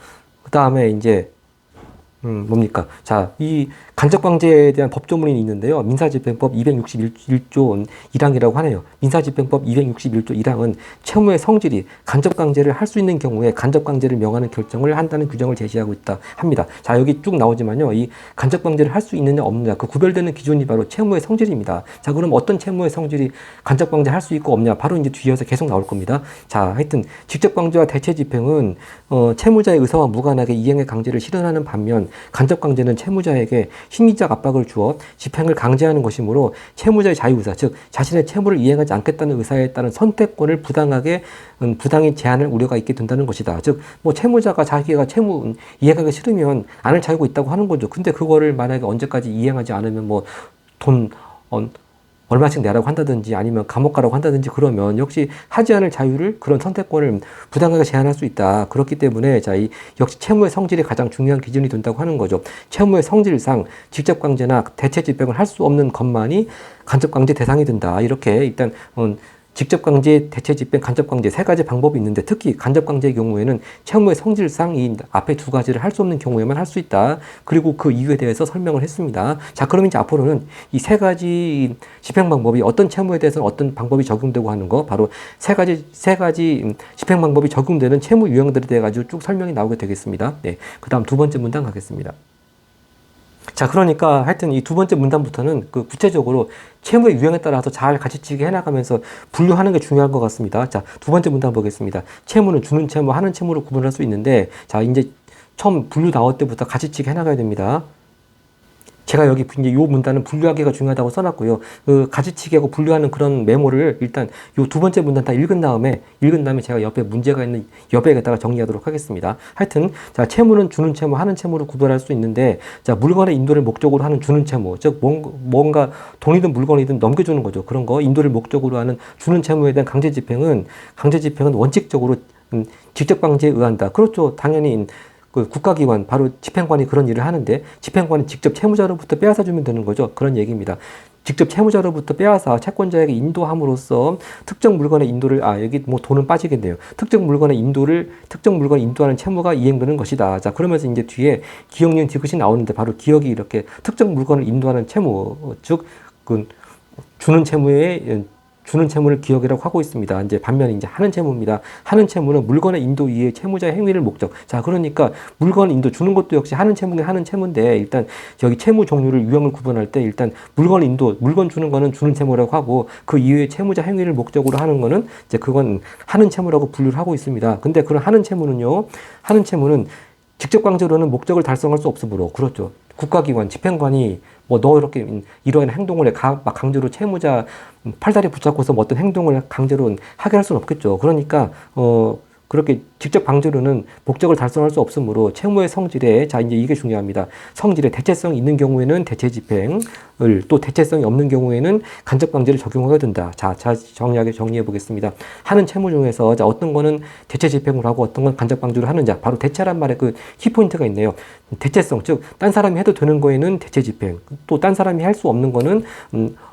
다음에 이제 뭡니까? 자, 이 간접강제에 대한 법조문이 있는데요. 민사집행법 261조 1항이라고 하네요. 민사집행법 261조 1항은 채무의 성질이 간접강제를 할 수 있는 경우에 간접강제를 명하는 결정을 한다는 규정을 제시하고 있다 합니다. 자, 여기 쭉 나오지만요. 이 간접강제를 할 수 있느냐 없느냐, 그 구별되는 기준이 바로 채무의 성질입니다. 자, 그럼 어떤 채무의 성질이 간접강제 할 수 있고 없냐? 바로 이제 뒤에서 계속 나올 겁니다. 자, 하여튼 직접강제와 대체집행은 채무자의 의사와 무관하게 이행의 강제를 실현하는 반면, 간접강제는 채무자에게 심리적 압박을 주어 집행을 강제하는 것이므로 채무자의 자유의사, 즉 자신의 채무를 이행하지 않겠다는 의사에 따른 선택권을 부당히 제한할 우려가 있게 된다는 것이다. 즉 뭐 채무자가 자기가 채무 이행하기 싫으면 안 할 자유가 있다고 하는 거죠. 근데 그거를 만약에 언제까지 이행하지 않으면 뭐 돈 얼마씩 내라고 한다든지 아니면 감옥 가라고 한다든지, 그러면 역시 하지 않을 자유를, 그런 선택권을 부당하게 제한할 수 있다. 그렇기 때문에 자, 역시 채무의 성질이 가장 중요한 기준이 된다고 하는 거죠. 채무의 성질상 직접강제나 대체집행을 할 수 없는 것만이 간접강제 대상이 된다. 이렇게 일단 직접강제, 대체집행, 간접강제 세 가지 방법이 있는데, 특히 간접강제의 경우에는 채무의 성질상 이 앞에 두 가지를 할 수 없는 경우에만 할 수 있다. 그리고 그 이유에 대해서 설명을 했습니다. 자, 그럼 이제 앞으로는 이 세 가지 집행 방법이 어떤 채무에 대해서는 어떤 방법이 적용되고 하는 거, 바로 세 가지 집행 방법이 적용되는 채무 유형들에 대해 가지고 쭉 설명이 나오게 되겠습니다. 네, 그 다음 두 번째 문단 가겠습니다. 자, 그러니까 하여튼 이 두 번째 문단부터는 그 구체적으로 채무의 유형에 따라서 잘 가지치기 해나가면서 분류하는 게 중요한 것 같습니다. 자, 두 번째 문단 보겠습니다. 채무는 주는 채무, 하는 채무로 구분할 수 있는데, 자, 이제 처음 분류 나올 때부터 가지치기 해나가야 됩니다. 제가 여기 이제 요 문단은 분류하기가 중요하다고 써놨고요. 그 가지치기하고 분류하는 그런 메모를 일단 요 두 번째 문단 다 읽은 다음에 제가 옆에 문제가 있는 옆에다가 정리하도록 하겠습니다. 하여튼 자, 채무는 주는 채무, 하는 채무로 구별할 수 있는데, 자, 물건의 인도를 목적으로 하는 주는 채무, 즉 뭔가 돈이든 물건이든 넘겨주는 거죠. 그런 거 인도를 목적으로 하는 주는 채무에 대한 강제집행은 원칙적으로 직접 방지에 의한다. 그렇죠. 당연히 그 국가기관, 바로 집행관이 그런 일을 하는데 집행관이 직접 채무자로부터 빼앗아 주면 되는 거죠. 그런 얘기입니다. 직접 채무자로부터 빼앗아 채권자에게 인도함으로써 특정 물건의 인도를, 여기 뭐 돈은 빠지겠네요. 특정 물건의 인도하는 채무가 이행되는 것이다. 자, 그러면서 이제 뒤에 기억, 니은, 디귿이 나오는데 바로 기억이 이렇게 특정 물건을 인도하는 채무, 즉, 그 주는 채무를 기억이라고 하고 있습니다. 이제 반면에 이제 하는 채무입니다. 하는 채무는 물건의 인도 이외의 채무자의 행위를 목적. 자, 그러니까 물건 인도 주는 것도 역시 하는 채무인데 일단 여기 채무 종류를 유형을 구분할 때 일단 물건 인도, 물건 주는 거는 주는 채무라고 하고 그 이외의 채무자 행위를 목적으로 하는 거는 이제 그건 하는 채무라고 분류를 하고 있습니다. 근데 그런 하는 채무는 직접 강제로는 목적을 달성할 수 없으므로 그렇죠. 국가기관, 집행관이 뭐 너 이렇게 이러한 행동을 막 강제로 채무자 팔다리 붙잡고서 뭐 어떤 행동을 강제로 하게 할 수는 없겠죠. 그러니까 그렇게 직접 강제로는 목적을 달성할 수 없으므로 채무의 성질에, 자 이제 이게 중요합니다. 성질에 대체성이 있는 경우에는 대체 집행을, 또 대체성이 없는 경우에는 간접 강제를 적용하게 된다. 자 정리해 보겠습니다. 하는 채무 중에서 자 어떤 거는 대체 집행을 하고 어떤 건 간접 강제로 하는 자, 바로 대체란 말에 그 키포인트가 있네요. 대체성, 즉 딴 사람이 해도 되는 거에는 대체 집행, 또 딴 사람이 할 수 없는 거는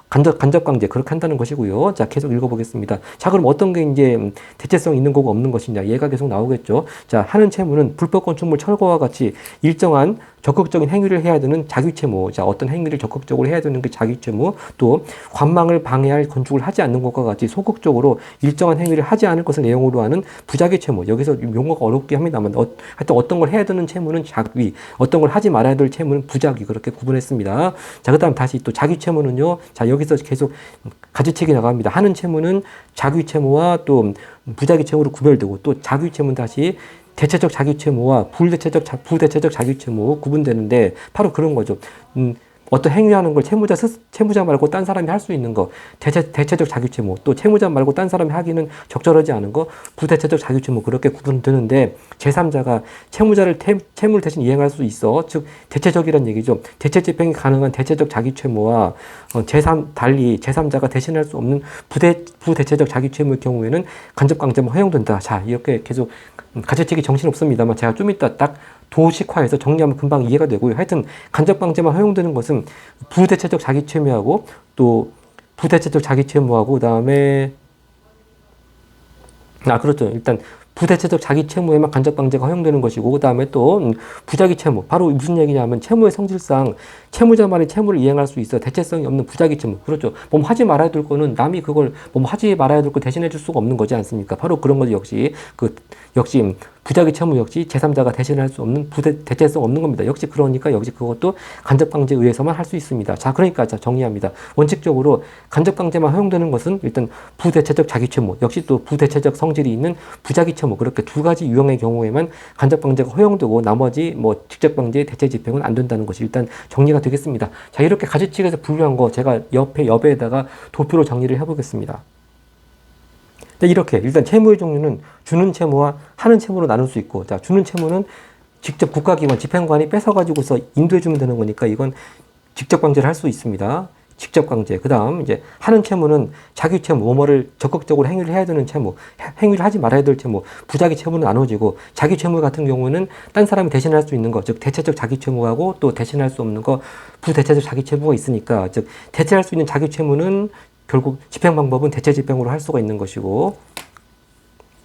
간접 강제, 그렇게 한다는 것이고요. 자, 계속 읽어보겠습니다. 자, 그럼 어떤 게 이제 대체성 있는 거고 없는 것이냐. 얘가 계속 나오겠죠. 자, 하는 채무는 불법 건축물 철거와 같이 일정한 적극적인 행위를 해야 되는 자규채무. 자, 어떤 행위를 적극적으로 해야 되는 게 자규채무. 또 관망을 방해할 건축을 하지 않는 것과 같이 소극적으로 일정한 행위를 하지 않을 것을 내용으로 하는 부자규채무. 여기서 용어가 어렵게 합니다만 하여튼 어떤 걸 해야 되는 채무는 자규, 어떤 걸 하지 말아야 될 채무는 부자규, 그렇게 구분했습니다. 자, 그다음 다시 또 자규채무는요. 자, 여기서 계속 가지책이 나갑니다. 하는 채무는 자규채무와 또 부자규채무로 구별되고, 또 자규채무는 다시 대체적 자규채무와 부대체적 자규채무 구분되는데 바로 그런 거죠. 어떤 행위하는 걸 채무자 말고 딴 사람이 할 수 있는 거, 대체적 자규채무, 또 채무자 말고 딴 사람이 하기는 적절하지 않은 거, 부대체적 자규채무, 그렇게 구분되는데 제3자가 채무자를 채무를 대신 이행할 수 있어. 즉 대체적이란 얘기죠. 대체 집행이 가능한 대체적 자규채무와 달리 제3자가 대신할 수 없는 부대체적 자규채무의 경우에는 간접 강제만 허용된다. 자, 이렇게 계속 가지책이 정신없습니다만 제가 좀 이따 딱 도식화해서 정리하면 금방 이해가 되고요. 하여튼 간접 강제만 허용되는 것은 부대체적 자기채무하고 또 부대체적 자기채무하고 그다음에 그렇죠. 일단 부대체적 자기채무에만 간접 강제가 허용되는 것이고, 그 다음에 또 부자기채무, 바로 무슨 얘기냐면 채무의 성질상 채무자만이 채무를 이행할 수 있어 대체성이 없는 부자기채무. 그렇죠. 뭐 하지 말아야 될 거는 남이 그걸 뭐 하지 말아야 될 거 대신해 줄 수가 없는 거지 않습니까? 바로 그런 거죠. 역시 부자기 채무 역시 제3자가 대신할 수 없는 대체성 없는 겁니다. 역시 그러니까 역시 그것도 간접 강제에 의해서만 할 수 있습니다. 자, 그러니까 자 정리합니다. 원칙적으로 간접 강제만 허용되는 것은 일단 부대체적 자기 채무, 역시 또 부대체적 성질이 있는 부자기 채무, 그렇게 두 가지 유형의 경우에만 간접 강제가 허용되고 나머지 뭐 직접 강제 대체 집행은 안 된다는 것이 일단 정리가 되겠습니다. 자, 이렇게 가지칙에서 분류한 거 제가 옆에다가 도표로 정리를 해보겠습니다. 이렇게 일단 채무의 종류는 주는 채무와 하는 채무로 나눌 수 있고, 자, 주는 채무는 직접 국가기관, 집행관이 뺏어가지고서 인도해주면 되는 거니까 이건 직접 강제를 할 수 있습니다. 직접 강제. 그 다음 이제 하는 채무는 자기 채무, 뭐뭐를 적극적으로 행위를 해야 되는 채무, 행위를 하지 말아야 될 채무, 부자기 채무는 나눠지고, 자기 채무 같은 경우는 딴 사람이 대신할 수 있는 거, 즉 대체적 자기 채무하고 또 대신할 수 없는 거, 부대체적 자기 채무가 있으니까, 즉 대체할 수 있는 자기 채무는 결국 집행 방법은 대체 집행으로 할 수가 있는 것이고,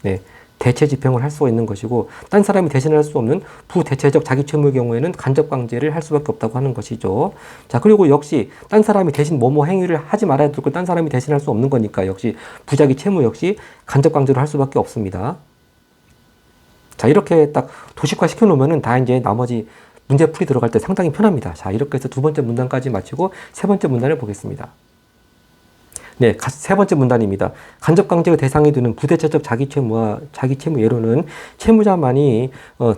네, 대체 집행을 할 수가 있는 것이고, 딴 사람이 대신할 수 없는 부대체적 자기 채무의 경우에는 간접 강제를 할 수밖에 없다고 하는 것이죠. 자, 그리고 역시 딴 사람이 대신 뭐뭐 행위를 하지 말아야 될 걸 딴 사람이 대신할 수 없는 거니까 역시 부자기 채무 역시 간접 강제로 할 수밖에 없습니다. 자, 이렇게 딱 도식화 시켜 놓으면은 다 이제 나머지 문제풀이 들어갈 때 상당히 편합니다. 자, 이렇게 해서 두 번째 문단까지 마치고 세 번째 문단을 보겠습니다. 네, 세 번째 문단입니다. 간접 강제의 대상이 되는 부대체적 자기채무와 자기채무 예로는 채무자만이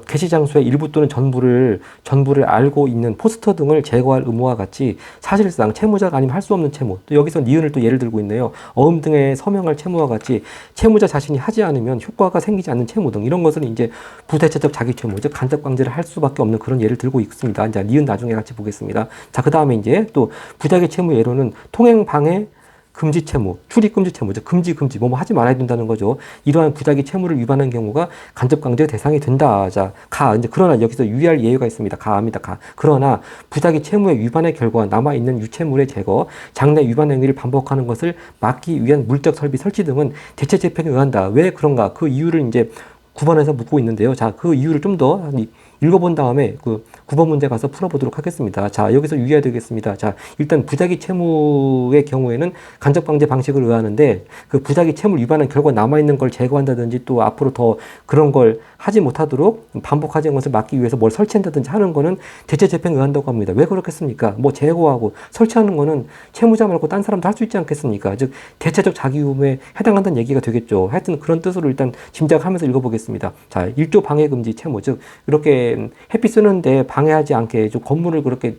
게시 장소의 일부 또는 전부를 알고 있는 포스터 등을 제거할 의무와 같이 사실상 채무자가 아니면 할 수 없는 채무, 또 여기서 니은을 또 예를 들고 있네요. 어음 등에 서명할 채무와 같이 채무자 자신이 하지 않으면 효과가 생기지 않는 채무 등 이런 것은 이제 부대체적 자기채무, 즉 간접 강제를 할 수밖에 없는 그런 예를 들고 있습니다. 자, 니은 나중에 같이 보겠습니다. 자, 그 다음에 이제 또 부자기 채무 예로는 통행 방해 금지 채무, 출입 금지 채무죠. 금지 뭐 하지 말아야 된다는 거죠. 이러한 부작위 채무를 위반한 경우가 간접 강제 대상이 된다. 자, 이제 그러나 여기서 유의할 예외가 있습니다. 가합니다. 그러나 부작위 채무의 위반의 결과 남아 있는 유채물의 제거, 장래 위반 행위를 반복하는 것을 막기 위한 물적 설비 설치 등은 대체 집행에 의한다. 왜 그런가? 그 이유를 이제 9번에서 묻고 있는데요. 자, 그 이유를 좀 더 읽어본 다음에 그 9번 문제 가서 풀어보도록 하겠습니다. 자, 여기서 유의해야 되겠습니다. 자, 일단 부작위 채무의 경우에는 간접방제 방식을 의하는데 그 부작위 채무를 위반한 결과 남아있는 걸 제거한다든지 또 앞으로 더 그런 걸 하지 못하도록 반복하지 않은 것을 막기 위해서 뭘 설치한다든지 하는 거는 대체 집행에 의한다고 합니다. 왜 그렇겠습니까? 뭐 제거하고 설치하는 거는 채무자 말고 딴 사람도 할 수 있지 않겠습니까? 즉, 대체적 자기 의무에 해당한다는 얘기가 되겠죠. 하여튼 그런 뜻으로 일단 짐작하면서 읽어보겠습니다. 자, 1조 방해 금지 채무, 즉, 이렇게 햇빛 쓰는데 방해하지 않게 좀 건물을 그렇게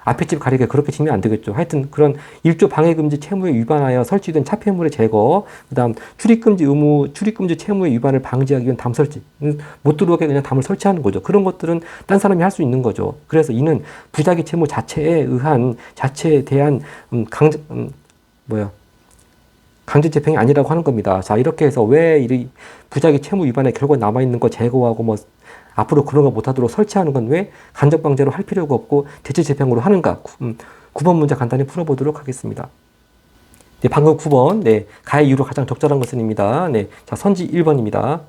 앞에 집 가리게 그렇게 지면 안 되겠죠. 하여튼 그런 1조 방해금지 채무에 위반하여 설치된 차폐물의 제거, 그 다음 출입금지 채무의 위반을 방지하기 위한 담 설치, 못 들어오게 그냥 담을 설치하는 거죠. 그런 것들은 딴 사람이 할 수 있는 거죠. 그래서 이는 부작위 채무 자체에 대한 강제 집행이 아니라고 하는 겁니다. 자, 이렇게 해서 왜 이 부작위 채무 위반의 결과 남아있는 거 제거하고 뭐 앞으로 그런 거 못하도록 설치하는 건 왜 간접 방제로 할 필요가 없고 대체 집행으로 하는가? 9번 문제 간단히 풀어보도록 하겠습니다. 네, 방금 9번, 네, 가해 이유로 가장 적절한 것은입니다. 네, 자, 선지 1번입니다.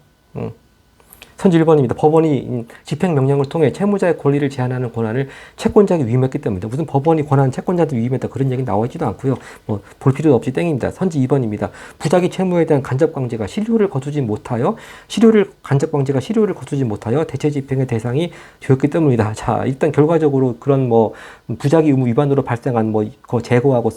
선지 1번입니다. 법원이 집행명령을 통해 채무자의 권리를 제한하는 권한을 채권자에게 위임했기 때문입니다. 무슨 법원이 권한 채권자한테 위임했다 그런 얘기 나와 있지도 않고요. 뭐 볼 필요도 없이 땡입니다. 선지 2번입니다. 부작위 채무에 대한 간접강제가 실효를 거두지 못하여 대체 집행의 대상이 되었기 때문이다. 자, 일단 결과적으로 그런 뭐 부작위 의무 위반으로 발생한 뭐 그거 제거하고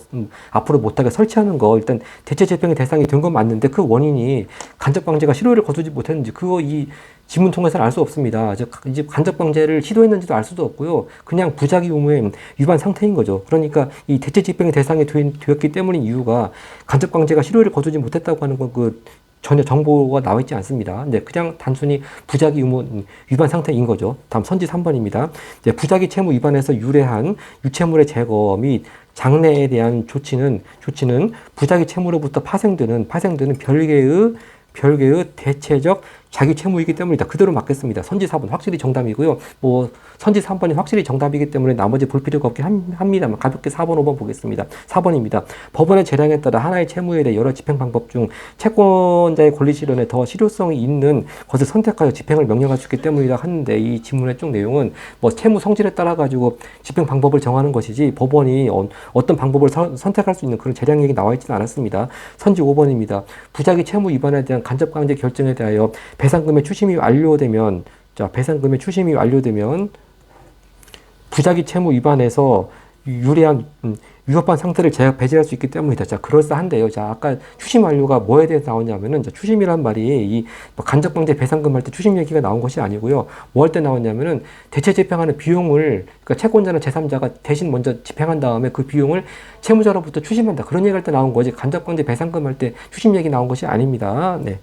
앞으로 못하게 설치하는 거 일단 대체 집행의 대상이 된 건 맞는데 그 원인이 간접강제가 실효를 거두지 못했는지 그거 이 지문 통해서는 알 수 없습니다. 이제 간접방제를 시도했는지도 알 수도 없고요. 그냥 부작위 의무의 위반 상태인 거죠. 그러니까 이 대체 집행의 대상이 되었기 때문인 이유가 간접방제가 실효를 거두지 못했다고 하는 건 전혀 정보가 나와 있지 않습니다. 네, 그냥 단순히 부작위 의무 위반 상태인 거죠. 다음 선지 3번입니다. 이제 부작위 채무 위반에서 유래한 유채물의 제거 및 장래에 대한 조치는 부작위 채무로부터 파생되는 별개의 대체적 자기 채무이기 때문이다. 그대로 맞겠습니다. 선지 4번 확실히 정답이고요. 뭐 선지 3번이 확실히 정답이기 때문에 나머지 볼 필요가 없긴 합니다만 가볍게 4번, 5번 보겠습니다. 4번입니다. 법원의 재량에 따라 하나의 채무에 대해 여러 집행 방법 중 채권자의 권리 실현에 더 실효성이 있는 것을 선택하여 집행을 명령할 수 있기 때문이다 하는데 이 지문의 쭉 내용은 뭐 채무 성질에 따라 가지고 집행 방법을 정하는 것이지 법원이 어떤 방법을 선택할 수 있는 그런 재량 얘기 나와 있지는 않았습니다. 선지 5번입니다. 부작위 채무 위반에 대한 간접강제 결정에 대하여 배상금의 추심이 완료되면 부작위 채무 위반에서 유리한 위법한 상태를 배제할 수 있기 때문이다. 자, 그럴싸한데요. 자, 아까 추심 완료가 뭐에 대해서 나오냐면은 추심이란 말이 이 간접방제 배상금 할 때 추심 얘기가 나온 것이 아니고요. 뭐 할 때 나왔냐면은 대체 집행하는 비용을 그러니까 채권자나 제3자가 대신 먼저 집행한 다음에 그 비용을 채무자로부터 추심한다. 그런 얘기할 때 나온 거지. 간접방제 배상금 할 때 추심 얘기 나온 것이 아닙니다. 네.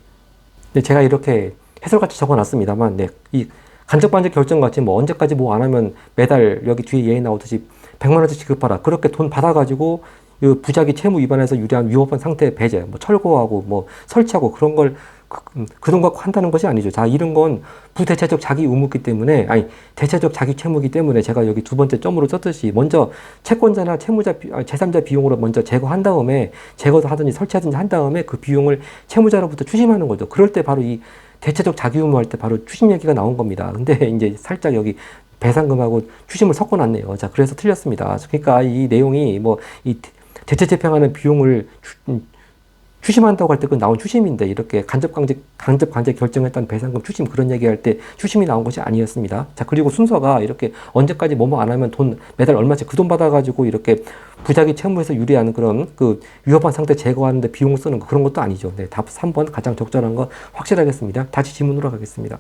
네, 제가 이렇게 해설같이 적어놨습니다만, 네, 이 간접방제 결정같이 뭐 언제까지 뭐 안 하면 매달 여기 뒤에 예에 나오듯이 100만 원씩 지급하라. 그렇게 돈 받아가지고 이 부작위 채무 위반에서 유리한 위법한 상태 배제, 뭐 철거하고 뭐 설치하고 그런 걸 그 돈 갖고 한다는 것이 아니죠. 자, 이런 건 부대체적 자기 의무이기 때문에, 대체적 자기 채무이기 때문에 제가 여기 두 번째 점으로 썼듯이 먼저 채권자나 채무자, 제3자 비용으로 먼저 제거한 다음에 제거도 하든지 설치하든지 한 다음에 그 비용을 채무자로부터 추심하는 거죠. 그럴 때 바로 이 대체적 자기 의무 할 때 바로 추심 얘기가 나온 겁니다. 근데 이제 살짝 여기 배상금하고 추심을 섞어놨네요. 자, 그래서 틀렸습니다. 그러니까 이 내용이 뭐 이 대체 집행하는 비용을 추심한다고 할 때 그 나온 추심인데 이렇게 간접강제 결정했다는 배상금 추심 그런 얘기할 때 추심이 나온 것이 아니었습니다. 자, 그리고 순서가 이렇게 언제까지 뭐뭐 안 하면 돈 매달 얼마씩 그 돈 받아가지고 이렇게 부작위 채무에서 유리하는 그런 그 위협한 상태 제거하는데 비용을 쓰는 거 그런 것도 아니죠. 네, 답 3번 가장 적절한 거 확실하겠습니다. 다시 지문으로 가겠습니다.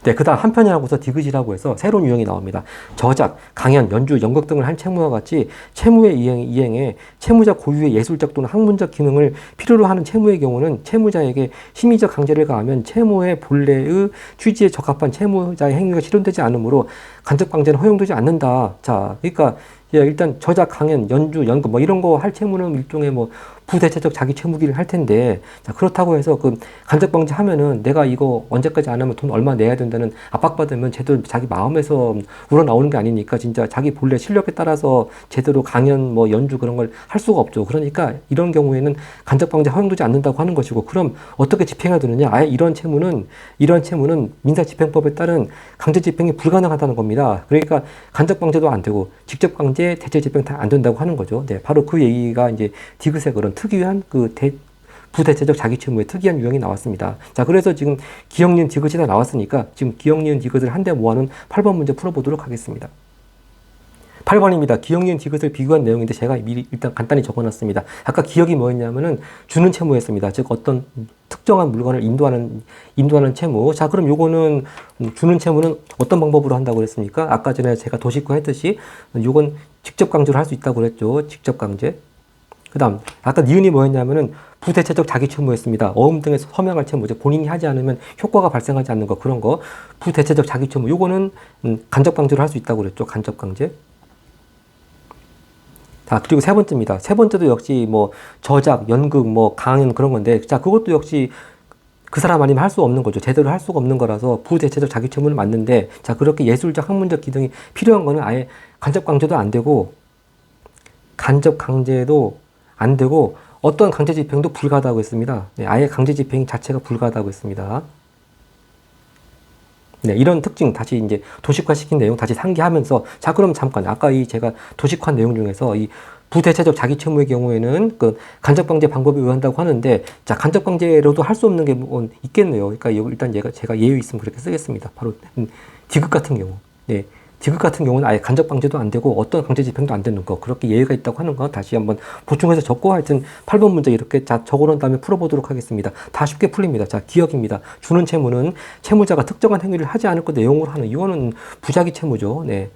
네, 그 다음 한편이라고서 디귿이라고 해서 새로운 유형이 나옵니다. 저작, 강연, 연주, 연극 등을 한 채무와 같이 채무의 이행에 채무자 고유의 예술적 또는 학문적 기능을 필요로 하는 채무의 경우는 채무자에게 심의적 강제를 가하면 채무의 본래의 취지에 적합한 채무자의 행위가 실현되지 않으므로 간접 강제는 허용되지 않는다. 자, 그러니까 예, 일단 저작, 강연, 연주, 연금 뭐 이런 거 할 채무는 일종의 뭐 부대체적 자기 채무기를 할 텐데, 자, 그렇다고 해서 그 간접방지 하면은 내가 이거 언제까지 안 하면 돈 얼마 내야 된다는 압박받으면 제대로 자기 마음에서 우러나오는 게 아니니까 진짜 자기 본래 실력에 따라서 제대로 강연 뭐 연주 그런 걸 할 수가 없죠. 그러니까 이런 경우에는 간접방지 허용되지 않는다고 하는 것이고, 그럼 어떻게 집행해야 되느냐? 아예 이런 채무는 민사집행법에 따른 강제집행이 불가능하다는 겁니다. 그러니까 간접방지도 안 되고 직접강제, 대체집행 다 안 된다고 하는 거죠. 네, 바로 그 얘기가 이제 디귿의 그런 특유한 그 부대체적 자기채무의 특이한 유형이 나왔습니다. 자, 그래서 지금 기역, 니은, 디귿이 다 나왔으니까 지금 기역, 니은, 디귿을 한데 모아놓은 8번 문제 풀어보도록 하겠습니다. 8번입니다. 기역, 니은, 디귿을 비교한 내용인데 제가 미리 일단 간단히 적어놨습니다. 아까 기역이 뭐였냐면은 주는 채무였습니다. 즉 어떤 특정한 물건을 인도하는 채무. 자, 그럼 요거는 주는 채무는 어떤 방법으로 한다고 그랬습니까? 아까 전에 제가 도식화 했듯이 요건 직접 강제로 할 수 있다고 그랬죠. 직접 강제. 그 다음 아까 니은이 뭐였냐면은 부대체적 자기 채무였습니다. 어음 등에서 서명할 채무죠. 본인이 하지 않으면 효과가 발생하지 않는 거, 그런 거. 부대체적 자기 채무. 요거는 간접 강제로 할 수 있다고 그랬죠. 간접 강제. 자, 그리고 세 번째입니다. 세 번째도 역시 뭐 저작, 연극, 뭐 강연 그런 건데, 자, 그것도 역시 그 사람 아니면 할 수 없는 거죠. 제대로 할 수가 없는 거라서 부대체적 자기 채무는 맞는데, 자, 그렇게 예술적, 학문적 기능이 필요한 거는 아예 간접 강제도 안 되고, 어떤 강제 집행도 불가하다고 했습니다. 네, 아예 강제 집행 자체가 불가하다고 했습니다. 네, 이런 특징 다시 이제 도식화 시킨 내용 다시 상기하면서, 자, 그럼 잠깐 아까 제가 도식화 내용 중에서 이 부대체적 자기 채무의 경우에는 그 간접 강제 방법에 의한다고 하는데, 자, 간접 강제로도 할 수 없는 게 뭐 있겠네요. 그러니까 일단 제가 예외 있으면 그렇게 쓰겠습니다. 바로 디귿 같은 경우. 네. 디귿 같은 경우는 아예 간접 강제도 안 되고 어떤 강제 집행도 안 되는 거, 그렇게 예외가 있다고 하는 거 다시 한번 보충해서 적고, 하여튼 8번 문제 이렇게 적어놓은 다음에 풀어보도록 하겠습니다. 다 쉽게 풀립니다. 자, 기억입니다. 주는 채무는 채무자가 특정한 행위를 하지 않을 것 내용으로 하는, 이거는 부작위 채무죠. 네.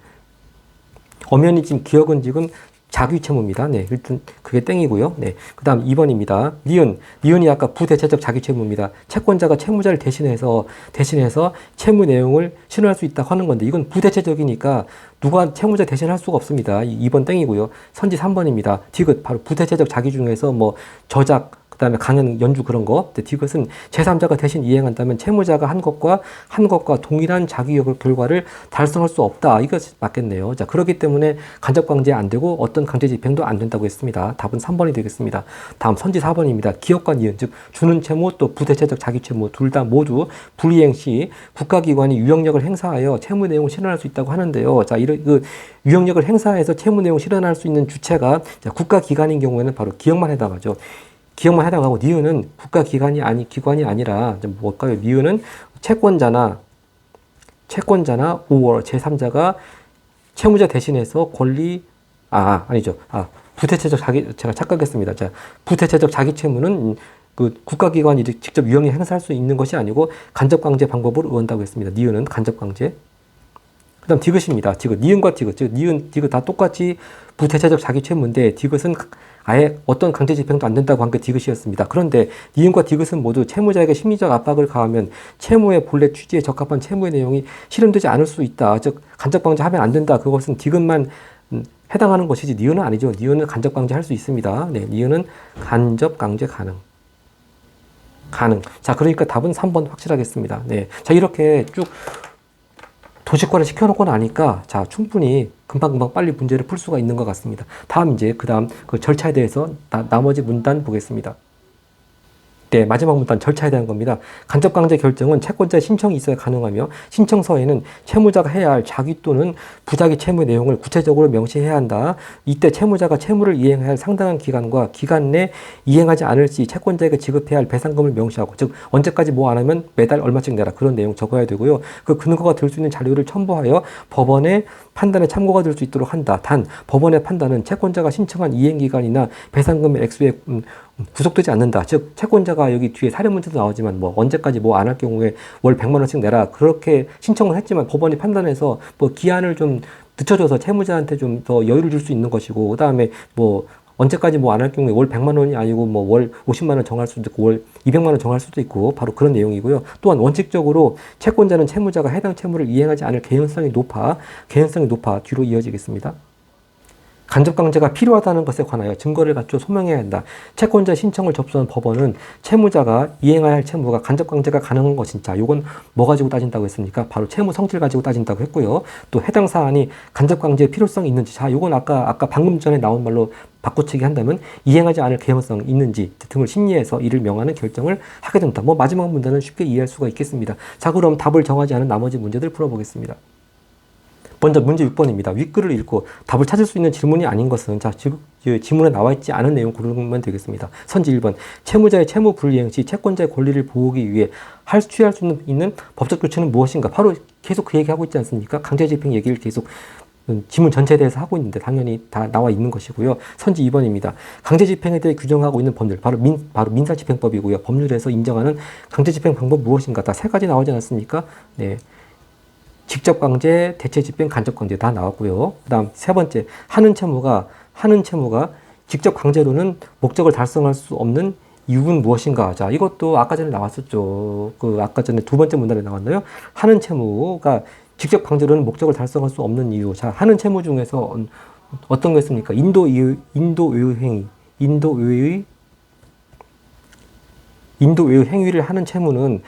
엄연히 지금 기억은 지금 자기 채무입니다. 네, 일단 그게 땡이고요. 네, 그 다음 2번입니다. 니은이 아까 부대체적 자기 채무입니다. 채권자가 채무자를 대신해서 채무 내용을 실현할 수 있다고 하는 건데, 이건 부대체적이니까 누가 채무자 대신할 수가 없습니다. 2번 땡이고요. 선지 3번입니다. 디귿, 바로 부대체적 자기 중에서 뭐 저작, 그 다음에 강연, 연주 그런 거. 디귿은 제3자가 대신 이행한다면 채무자가 한 것과 동일한 자기 결과를 달성할 수 없다. 이거 맞겠네요. 자, 그렇기 때문에 간접 강제 안 되고 어떤 강제 집행도 안 된다고 했습니다. 답은 3번이 되겠습니다. 다음 선지 4번입니다. 기업과 니은, 즉 주는 채무 또 부대체적 자기 채무 둘 다 모두 불이행 시 국가기관이 유형력을 행사하여 채무 내용을 실현할 수 있다고 하는데요. 자, 이런 그 유형력을 행사해서 채무 내용을 실현할 수 있는 주체가 국가기관인 경우에는 바로 기업만 해당하죠. 기업만 해당하고, 니은은 국가기관이 기관이 아니라 뭘까요? 니은은 채권자나 5월 제3자가 채무자 대신해서 아니죠. 부대체적 제가 착각했습니다. 자, 부대체적 자기 채무는 그 국가기관이 직접 유형이 행사할 수 있는 것이 아니고 간접 강제 방법으로 의한다고 했습니다. 니은은 간접 강제. 그 다음 디귿입니다. 디귿. 니은과 디귿. 즉, 니은, 디귿 다 똑같이 부대체적 자기 채무인데, 디귿은 아예 어떤 강제 집행도 안 된다고 한 게 디귿이었습니다. 그런데 니은과 디귿은 모두 채무자에게 심리적 압박을 가하면 채무의 본래 취지에 적합한 채무의 내용이 실현되지 않을 수 있다. 즉, 간접 강제하면 안 된다. 그것은 디귿만 해당하는 것이지 니은은 아니죠. 니은은 간접 강제 할 수 있습니다. 네, 니은은 간접 강제 가능. 자, 그러니까 답은 3번 확실하겠습니다. 네. 자, 이렇게 쭉 도식화를 시켜놓고 나니까, 자, 충분히 금방금방 빨리 문제를 풀 수가 있는 것 같습니다. 다음 그 절차에 대해서 나머지 문단 보겠습니다. 네, 마지막 문단 절차에 대한 겁니다. 간접강제 결정은 채권자의 신청이 있어야 가능하며, 신청서에는 채무자가 해야 할 자기 또는 부자기 채무 내용을 구체적으로 명시해야 한다. 이때 채무자가 채무를 이행해야 할 상당한 기간과 기간 내 이행하지 않을 시 채권자에게 지급해야 할 배상금을 명시하고, 즉 언제까지 뭐 안 하면 매달 얼마씩 내라, 그런 내용 적어야 되고요. 그 근거가 될 수 있는 자료를 첨부하여 법원의 판단에 참고가 될 수 있도록 한다. 단 법원의 판단은 채권자가 신청한 이행기간이나 배상금의 액수에 구속되지 않는다. 즉 채권자가 여기 뒤에 사례 문제도 나오지만 뭐 언제까지 뭐 안 할 경우에 월 100만 원씩 내라, 그렇게 신청을 했지만 법원이 판단해서 뭐 기한을 좀 늦춰줘서 채무자한테 좀 더 여유를 줄 수 있는 것이고, 그 다음에 뭐 언제까지 뭐 안 할 경우에 월 100만 원이 아니고 뭐 월 50만 원 정할 수도 있고 월 200만 원 정할 수도 있고, 바로 그런 내용이고요. 또한 원칙적으로 채권자는 채무자가 해당 채무를 이행하지 않을 개연성이 높아 뒤로 이어지겠습니다. 간접강제가 필요하다는 것에 관하여 증거를 갖추어 소명해야 한다. 채권자 신청을 접수한 법원은 채무자가 이행해야 할 채무가 간접강제가 가능한 것인지, 자, 요건 뭐 가지고 따진다고 했습니까? 바로 채무 성질 가지고 따진다고 했고요. 또 해당 사안이 간접강제의 필요성이 있는지, 자, 요건 아까 방금 전에 나온 말로 바꿔치기 한다면 이행하지 않을 개연성이 있는지 등을 심리해서 이를 명하는 결정을 하게 된다. 뭐 마지막 문제는 쉽게 이해할 수가 있겠습니다. 자, 그럼 답을 정하지 않은 나머지 문제들 풀어보겠습니다. 먼저 문제 6번입니다. 윗글을 읽고 답을 찾을 수 있는 질문이 아닌 것은, 자, 지문에 나와 있지 않은 내용 고르면 되겠습니다. 선지 1번. 채무자의 채무 불이행 시 채권자의 권리를 보호하기 위해 취할 수 있는 법적 조치는 무엇인가? 바로 계속 그 얘기하고 있지 않습니까? 강제집행 얘기를 계속 지문 전체에 대해서 하고 있는데 당연히 다 나와 있는 것이고요. 선지 2번입니다. 강제집행에 대해 규정하고 있는 법률, 바로 민사집행법이고요. 법률에서 인정하는 강제집행 방법 무엇인가? 다 세 가지 나오지 않았습니까? 네. 직접 강제, 대체 집행, 간접 강제 다 나왔고요. 그다음 세 번째, 하는 채무가 직접 강제로는 목적을 달성할 수 없는 이유는 무엇인가? 자, 이것도 아까 전에 나왔었죠. 아까 전에 두 번째 문단에 나왔나요? 하는 채무가 직접 강제로는 목적을 달성할 수 없는 이유. 자, 하는 채무 중에서 어떤 거 있습니까? 인도외의 행위. 인도외의 행위를 하는 채무는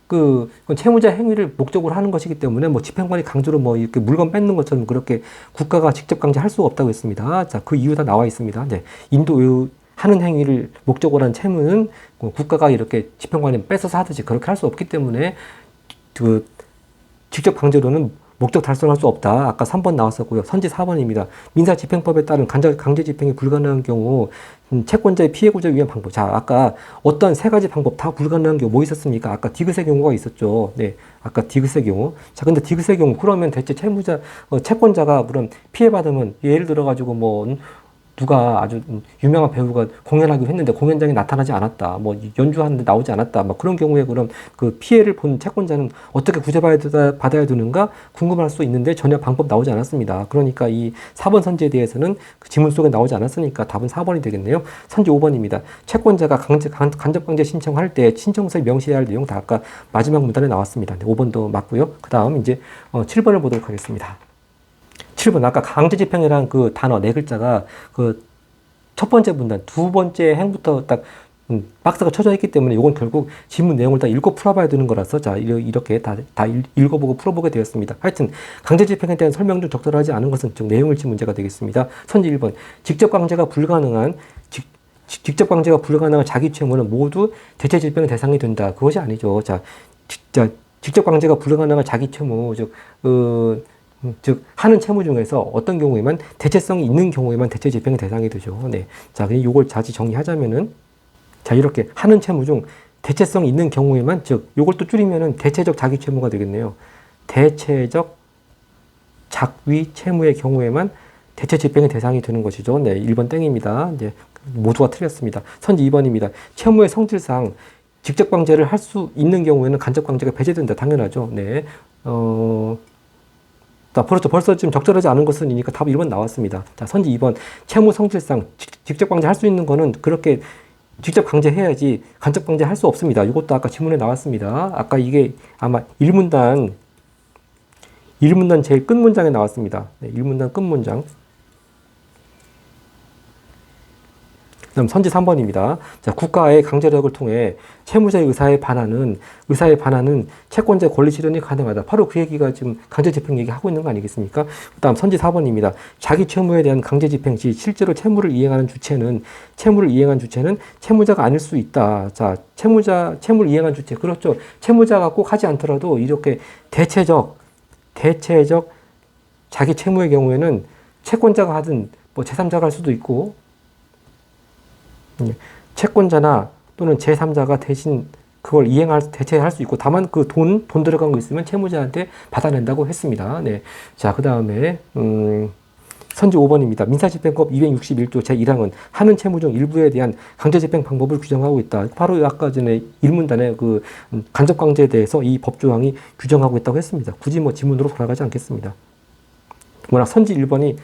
그건 채무자 행위를 목적으로 하는 것이기 때문에 뭐 집행관이 강제로 뭐 이렇게 물건 뺏는 것처럼 그렇게 국가가 직접 강제할 수가 없다고 했습니다. 자, 그 이유 다 나와 있습니다. 네. 인도외의 하는 행위를 목적으로 한 채무는 국가가 이렇게 집행관이 뺏어서 하듯이 그렇게 할 수 없기 때문에 직접 강제로는 목적 달성할 수 없다. 아까 3번 나왔었고요. 선지 4번입니다. 민사집행법에 따른 강제집행이 불가능한 경우 채권자의 피해 구제를 위한 방법. 자, 아까 어떤 세 가지 방법 다 불가능한 경우 뭐 있었습니까? 아까 디귿의 경우가 있었죠. 네, 아까 디귿의 경우. 자, 근데 디귿의 경우 그러면 대체 채권자가 그럼 피해받으면 예를 들어가지고 뭐 누가 아주 유명한 배우가 공연하기로 했는데 공연장에 나타나지 않았다. 뭐 연주하는데 나오지 않았다. 막 그런 경우에 그럼 그 피해를 본 채권자는 어떻게 구제받아야 되는가 궁금할 수 있는데 전혀 방법 나오지 않았습니다. 그러니까 이 4번 선지에 대해서는 그 지문 속에 나오지 않았으니까 답은 4번이 되겠네요. 선지 5번입니다. 채권자가 간접강제 신청할 때 신청서에 명시해야 할 내용 다 아까 마지막 문단에 나왔습니다. 네, 5번도 맞고요. 그 다음 이제 7번을 보도록 하겠습니다. 7번. 아까 강제집행이라는 그 단어 네 글자가 그 첫 번째 문단, 두 번째 행부터 딱 박스가 쳐져 있기 때문에 이건 결국 지문 내용을 다 읽고 풀어봐야 되는 거라서 자, 이렇게 다 읽어보고 풀어보게 되었습니다. 하여튼 강제집행에 대한 설명 중 적절하지 않은 것은 즉 내용을 친 문제가 되겠습니다. 선지 1번. 직접 강제가 불가능한 자기 채무는 모두 대체 집행의 대상이 된다. 그것이 아니죠. 자, 직접 강제가 불가능한 자기 채무, 즉 하는 채무 중에서 어떤 경우에만 대체성이 있는 경우에만 대체 집행의 대상이 되죠. 네. 자, 그냥 요걸 다시 정리하자면은 자, 이렇게 하는 채무 중 대체성이 있는 경우에만 즉 요걸 또 줄이면은 대체적 자기 채무가 되겠네요. 대체적 작위 채무의 경우에만 대체 집행의 대상이 되는 것이죠. 네. 1번 땡입니다. 이제 모두가 틀렸습니다. 선지 2번입니다. 채무의 성질상 직접 강제를 할 수 있는 경우에는 간접 강제가 배제된다. 당연하죠. 네. 벌써 지금 적절하지 않은 것은이니까 답 1번 나왔습니다. 자, 선지 2번. 채무 성질상 직접 강제할 수 있는 거는 그렇게 직접 강제해야지 간접 강제할 수 없습니다. 이것도 아까 지문에 나왔습니다. 아까 이게 아마 1문단 제일 끝 문장에 나왔습니다. 네, 1문단 끝 문장. 그다음 선지 3번입니다. 자, 국가의 강제력을 통해 채무자의 의사에 반하는 채권자의 권리 실현이 가능하다. 바로 그 얘기가 지금 강제집행 얘기하고 있는 거 아니겠습니까? 그다음 선지 4번입니다. 자기 채무에 대한 강제집행 시 실제로 채무를 이행한 주체는 채무자가 아닐 수 있다. 자, 채무를 이행한 주체. 그렇죠. 채무자가 꼭 하지 않더라도 이렇게 대체적 자기 채무의 경우에는 채권자가 하든 뭐 제3자가 할 수도 있고 채권자나 또는 제3자가 대신 그걸 대체할 수 있고 다만 그 돈 들어간 거 있으면 채무자한테 받아낸다고 했습니다. 네. 자, 그 다음에 선지 5번입니다. 민사집행법 261조 제1항은 하는 채무 중 일부에 대한 강제집행 방법을 규정하고 있다. 바로 아까 전에 1문단에 그 간접강제에 대해서 이 법조항이 규정하고 있다고 했습니다. 굳이 뭐 지문으로 돌아가지 않겠습니다. 워낙 선지 1번이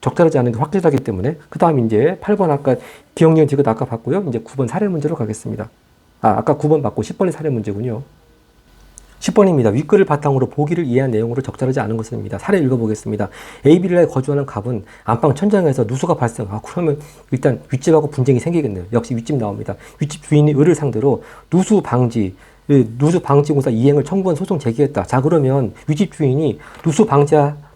적절하지 않은 게 확실하기 때문에. 그 다음 이제 8번 아까 기억력 지금 아까 봤고요. 이제 9번 사례 문제로 가겠습니다. 아까 9번 봤고 10번이 사례 문제군요. 10번입니다. 윗글을 바탕으로 보기를 이해한 내용으로 적절하지 않은 것입니다. 사례 읽어보겠습니다. A빌라에 거주하는 갑은 안방 천장에서 누수가 발생. 그러면 일단 윗집하고 분쟁이 생기겠네요. 역시 윗집 나옵니다. 윗집 주인이 을을 상대로 누수 방지 공사 이행을 청구한 소송 제기했다. 자, 그러면 윗집 주인이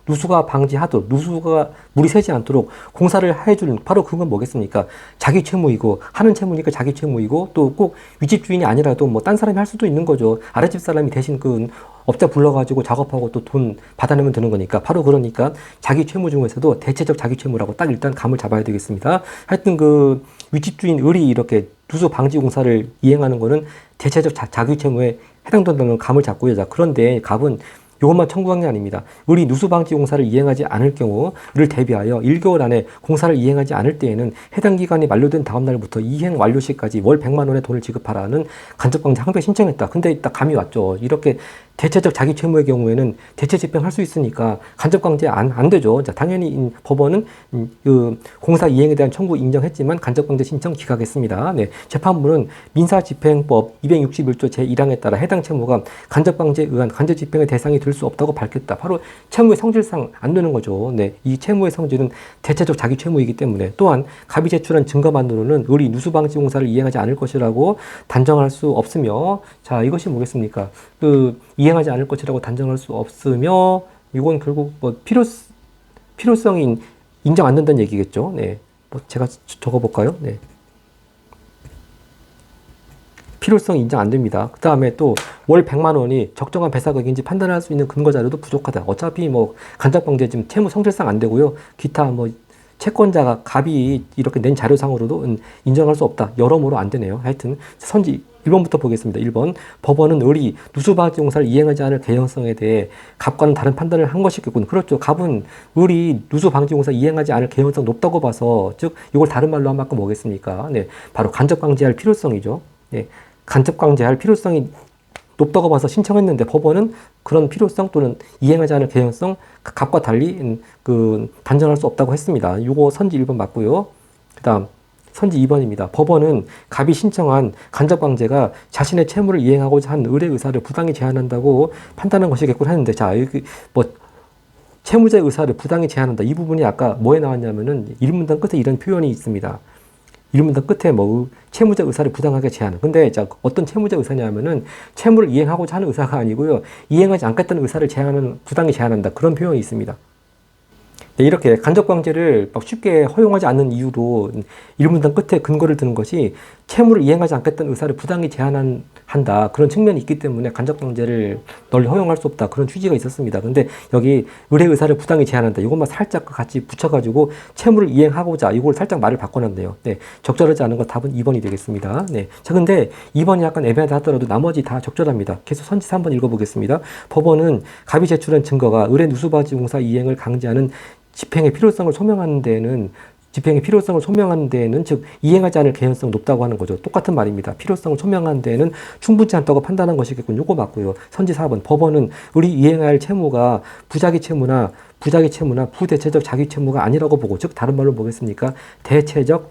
누수가 방지하도록, 누수가 물이 새지 않도록 공사를 해주는, 바로 그건 뭐겠습니까? 자기 채무이고, 하는 채무니까 자기 채무이고, 또 꼭 윗집 주인이 아니라도 뭐 딴 사람이 할 수도 있는 거죠. 아랫집 사람이 대신 그 업자 불러가지고 작업하고 또 돈 받아내면 되는 거니까. 바로 그러니까 자기 채무 중에서도 대체적 자기 채무라고 딱 일단 감을 잡아야 되겠습니다. 하여튼 그 윗집 주인 을이 이렇게 누수 방지 공사를 이행하는 거는 대체적 자기 채무에 해당된다는 감을 잡고요. 자, 그런데 갑은 이것만 청구한 게 아닙니다. 을이 누수방지 공사를 이행하지 않을 경우를 대비하여 1개월 안에 공사를 이행하지 않을 때에는 해당 기간이 만료된 다음 날부터 이행 완료 시까지 월 100만 원의 돈을 지급하라는 간접방지 항배 신청했다. 근데 딱 감이 왔죠. 이렇게 대체적 자기 채무의 경우에는 대체 집행할 수 있으니까 간접강제 안 되죠. 자, 당연히 법원은 그 공사 이행에 대한 청구 인정했지만 간접강제 신청 기각했습니다. 네, 재판부는 민사집행법 261조 제1항에 따라 해당 채무가 간접강제에 의한 간접집행의 대상이 될 수 없다고 밝혔다. 바로 채무의 성질상 안 되는 거죠. 네, 이 채무의 성질은 대체적 자기 채무이기 때문에 또한 갑이 제출한 증거만으로는 을이 누수방지 공사를 이행하지 않을 것이라고 단정할 수 없으며, 자, 이것이 뭐겠습니까? 이행하지 않을 것이라고 단정할 수 없으며, 이건 결국 뭐 필요성이 인정 안 된다는 얘기겠죠. 네, 뭐 제가 적어볼까요? 네. 필요성 인정 안 됩니다. 그 다음에 또 월 100만 원이 적정한 배상액인지 판단할 수 있는 근거 자료도 부족하다. 어차피 뭐 간접방제 지금 채무 성질상 안 되고요. 기타 뭐 채권자가 갑이 이렇게 낸 자료상으로도 인정할 수 없다. 여러모로 안 되네요. 하여튼 선지 1번부터 보겠습니다. 1번. 법원은 을이 누수방지 공사를 이행하지 않을 개연성에 대해 갑과는 다른 판단을 한 것이겠군. 그렇죠. 갑은 을이 누수방지 공사 이행하지 않을 개연성 높다고 봐서, 즉 이걸 다른 말로 하면 아까 뭐겠습니까? 네, 바로 간접강제할 필요성이죠. 네, 간접강제할 필요성이 높다고 봐서 신청했는데 법원은 그런 필요성 또는 이행하지 않을 개연성 갑과 달리 단정할 수 없다고 했습니다. 이거 선지 1번 맞고요. 그 다음 선지 2번입니다. 법원은 갑이 신청한 간접강제가 자신의 채무를 이행하고자 한 을의 의사를 부당히 제한한다고 판단한 것이겠군 했는데, 자, 여기 뭐 채무자의 의사를 부당히 제한한다. 이 부분이 아까 뭐에 나왔냐면은 1문단 끝에 이런 표현이 있습니다. 1문단 끝에 뭐 채무자 의사를 부당하게 제한. 근데 자, 어떤 채무자 의사냐면은 채무를 이행하고자 하는 의사가 아니고요. 이행하지 않겠다는 의사를 부당히 제한한다. 그런 표현이 있습니다. 네, 이렇게 간접강제를 막 쉽게 허용하지 않는 이유도 1문단 끝에 근거를 드는 것이 채무를 이행하지 않겠다는 의사를 부당히 제한한다. 그런 측면이 있기 때문에 간접강제를 널리 허용할 수 없다. 그런 취지가 있었습니다. 근데 여기 을의 의사를 부당히 제한한다. 이것만 살짝 같이 붙여가지고 채무를 이행하고자 이걸 살짝 말을 바꿔놨네요. 네, 적절하지 않은 건 답은 2번이 되겠습니다. 네, 자, 근데 2번이 약간 애매하다 하더라도 나머지 다 적절합니다. 계속 선지 3번 읽어보겠습니다. 법원은 갑이 제출한 증거가 을의 누수방지 공사 이행을 강제하는 집행의 필요성을 소명하는 데에는 즉 이행하지 않을 개연성 높다고 하는 거죠. 똑같은 말입니다. 필요성을 소명하는 데에는 충분치 않다고 판단한 것이겠군. 요거 맞고요. 선지 4번. 법원은 을이 이행할 채무가 부자기 채무나 부대체적 자기 채무가 아니라고 보고, 즉 다른 말로 뭐겠습니까? 대체적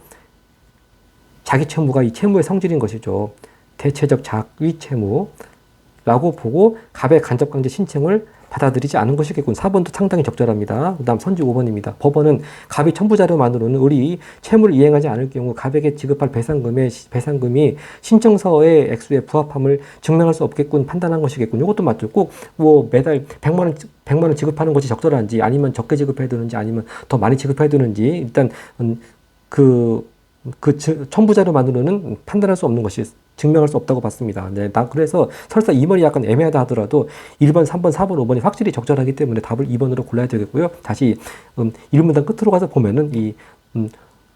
자기 채무가 이 채무의 성질인 것이죠. 대체적 자기 채무라고 보고 갑의 간접강제 신청을 받아들이지 않은 것이겠군. 4번도 상당히 적절합니다. 그 다음 선지 5번입니다. 법원은 갑이 첨부자료만으로는 을이 채무를 이행하지 않을 경우 갑에게 지급할 배상금이 신청서의 액수에 부합함을 증명할 수 없겠군 판단한 것이겠군. 이것도 맞죠. 꼭 뭐 매달 100만 원 지급하는 것이 적절한지, 아니면 적게 지급해야 되는지, 아니면 더 많이 지급해야 되는지, 일단 첨부자료만으로는 판단할 수 없는 것이 증명할 수 없다고 봤습니다. 네, 그래서 설사 2번이 약간 애매하다 하더라도 1번, 3번, 4번, 5번이 확실히 적절하기 때문에 답을 2번으로 골라야 되겠고요. 다시 1문단 끝으로 가서 보면은 이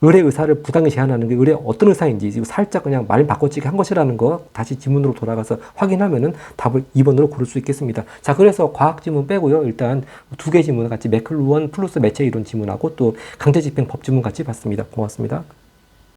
을의 의사를 부당히 제한하는 게 을의 어떤 의사인지 살짝 그냥 말 바꿔치기 한 것이라는 거 다시 지문으로 돌아가서 확인하면은 답을 2번으로 고를 수 있겠습니다. 자, 그래서 과학 지문 빼고요. 일단 2개 지문 같이 매클루언 플러스 매체 이론 지문하고 또 강제집행법 지문 같이 봤습니다. 고맙습니다.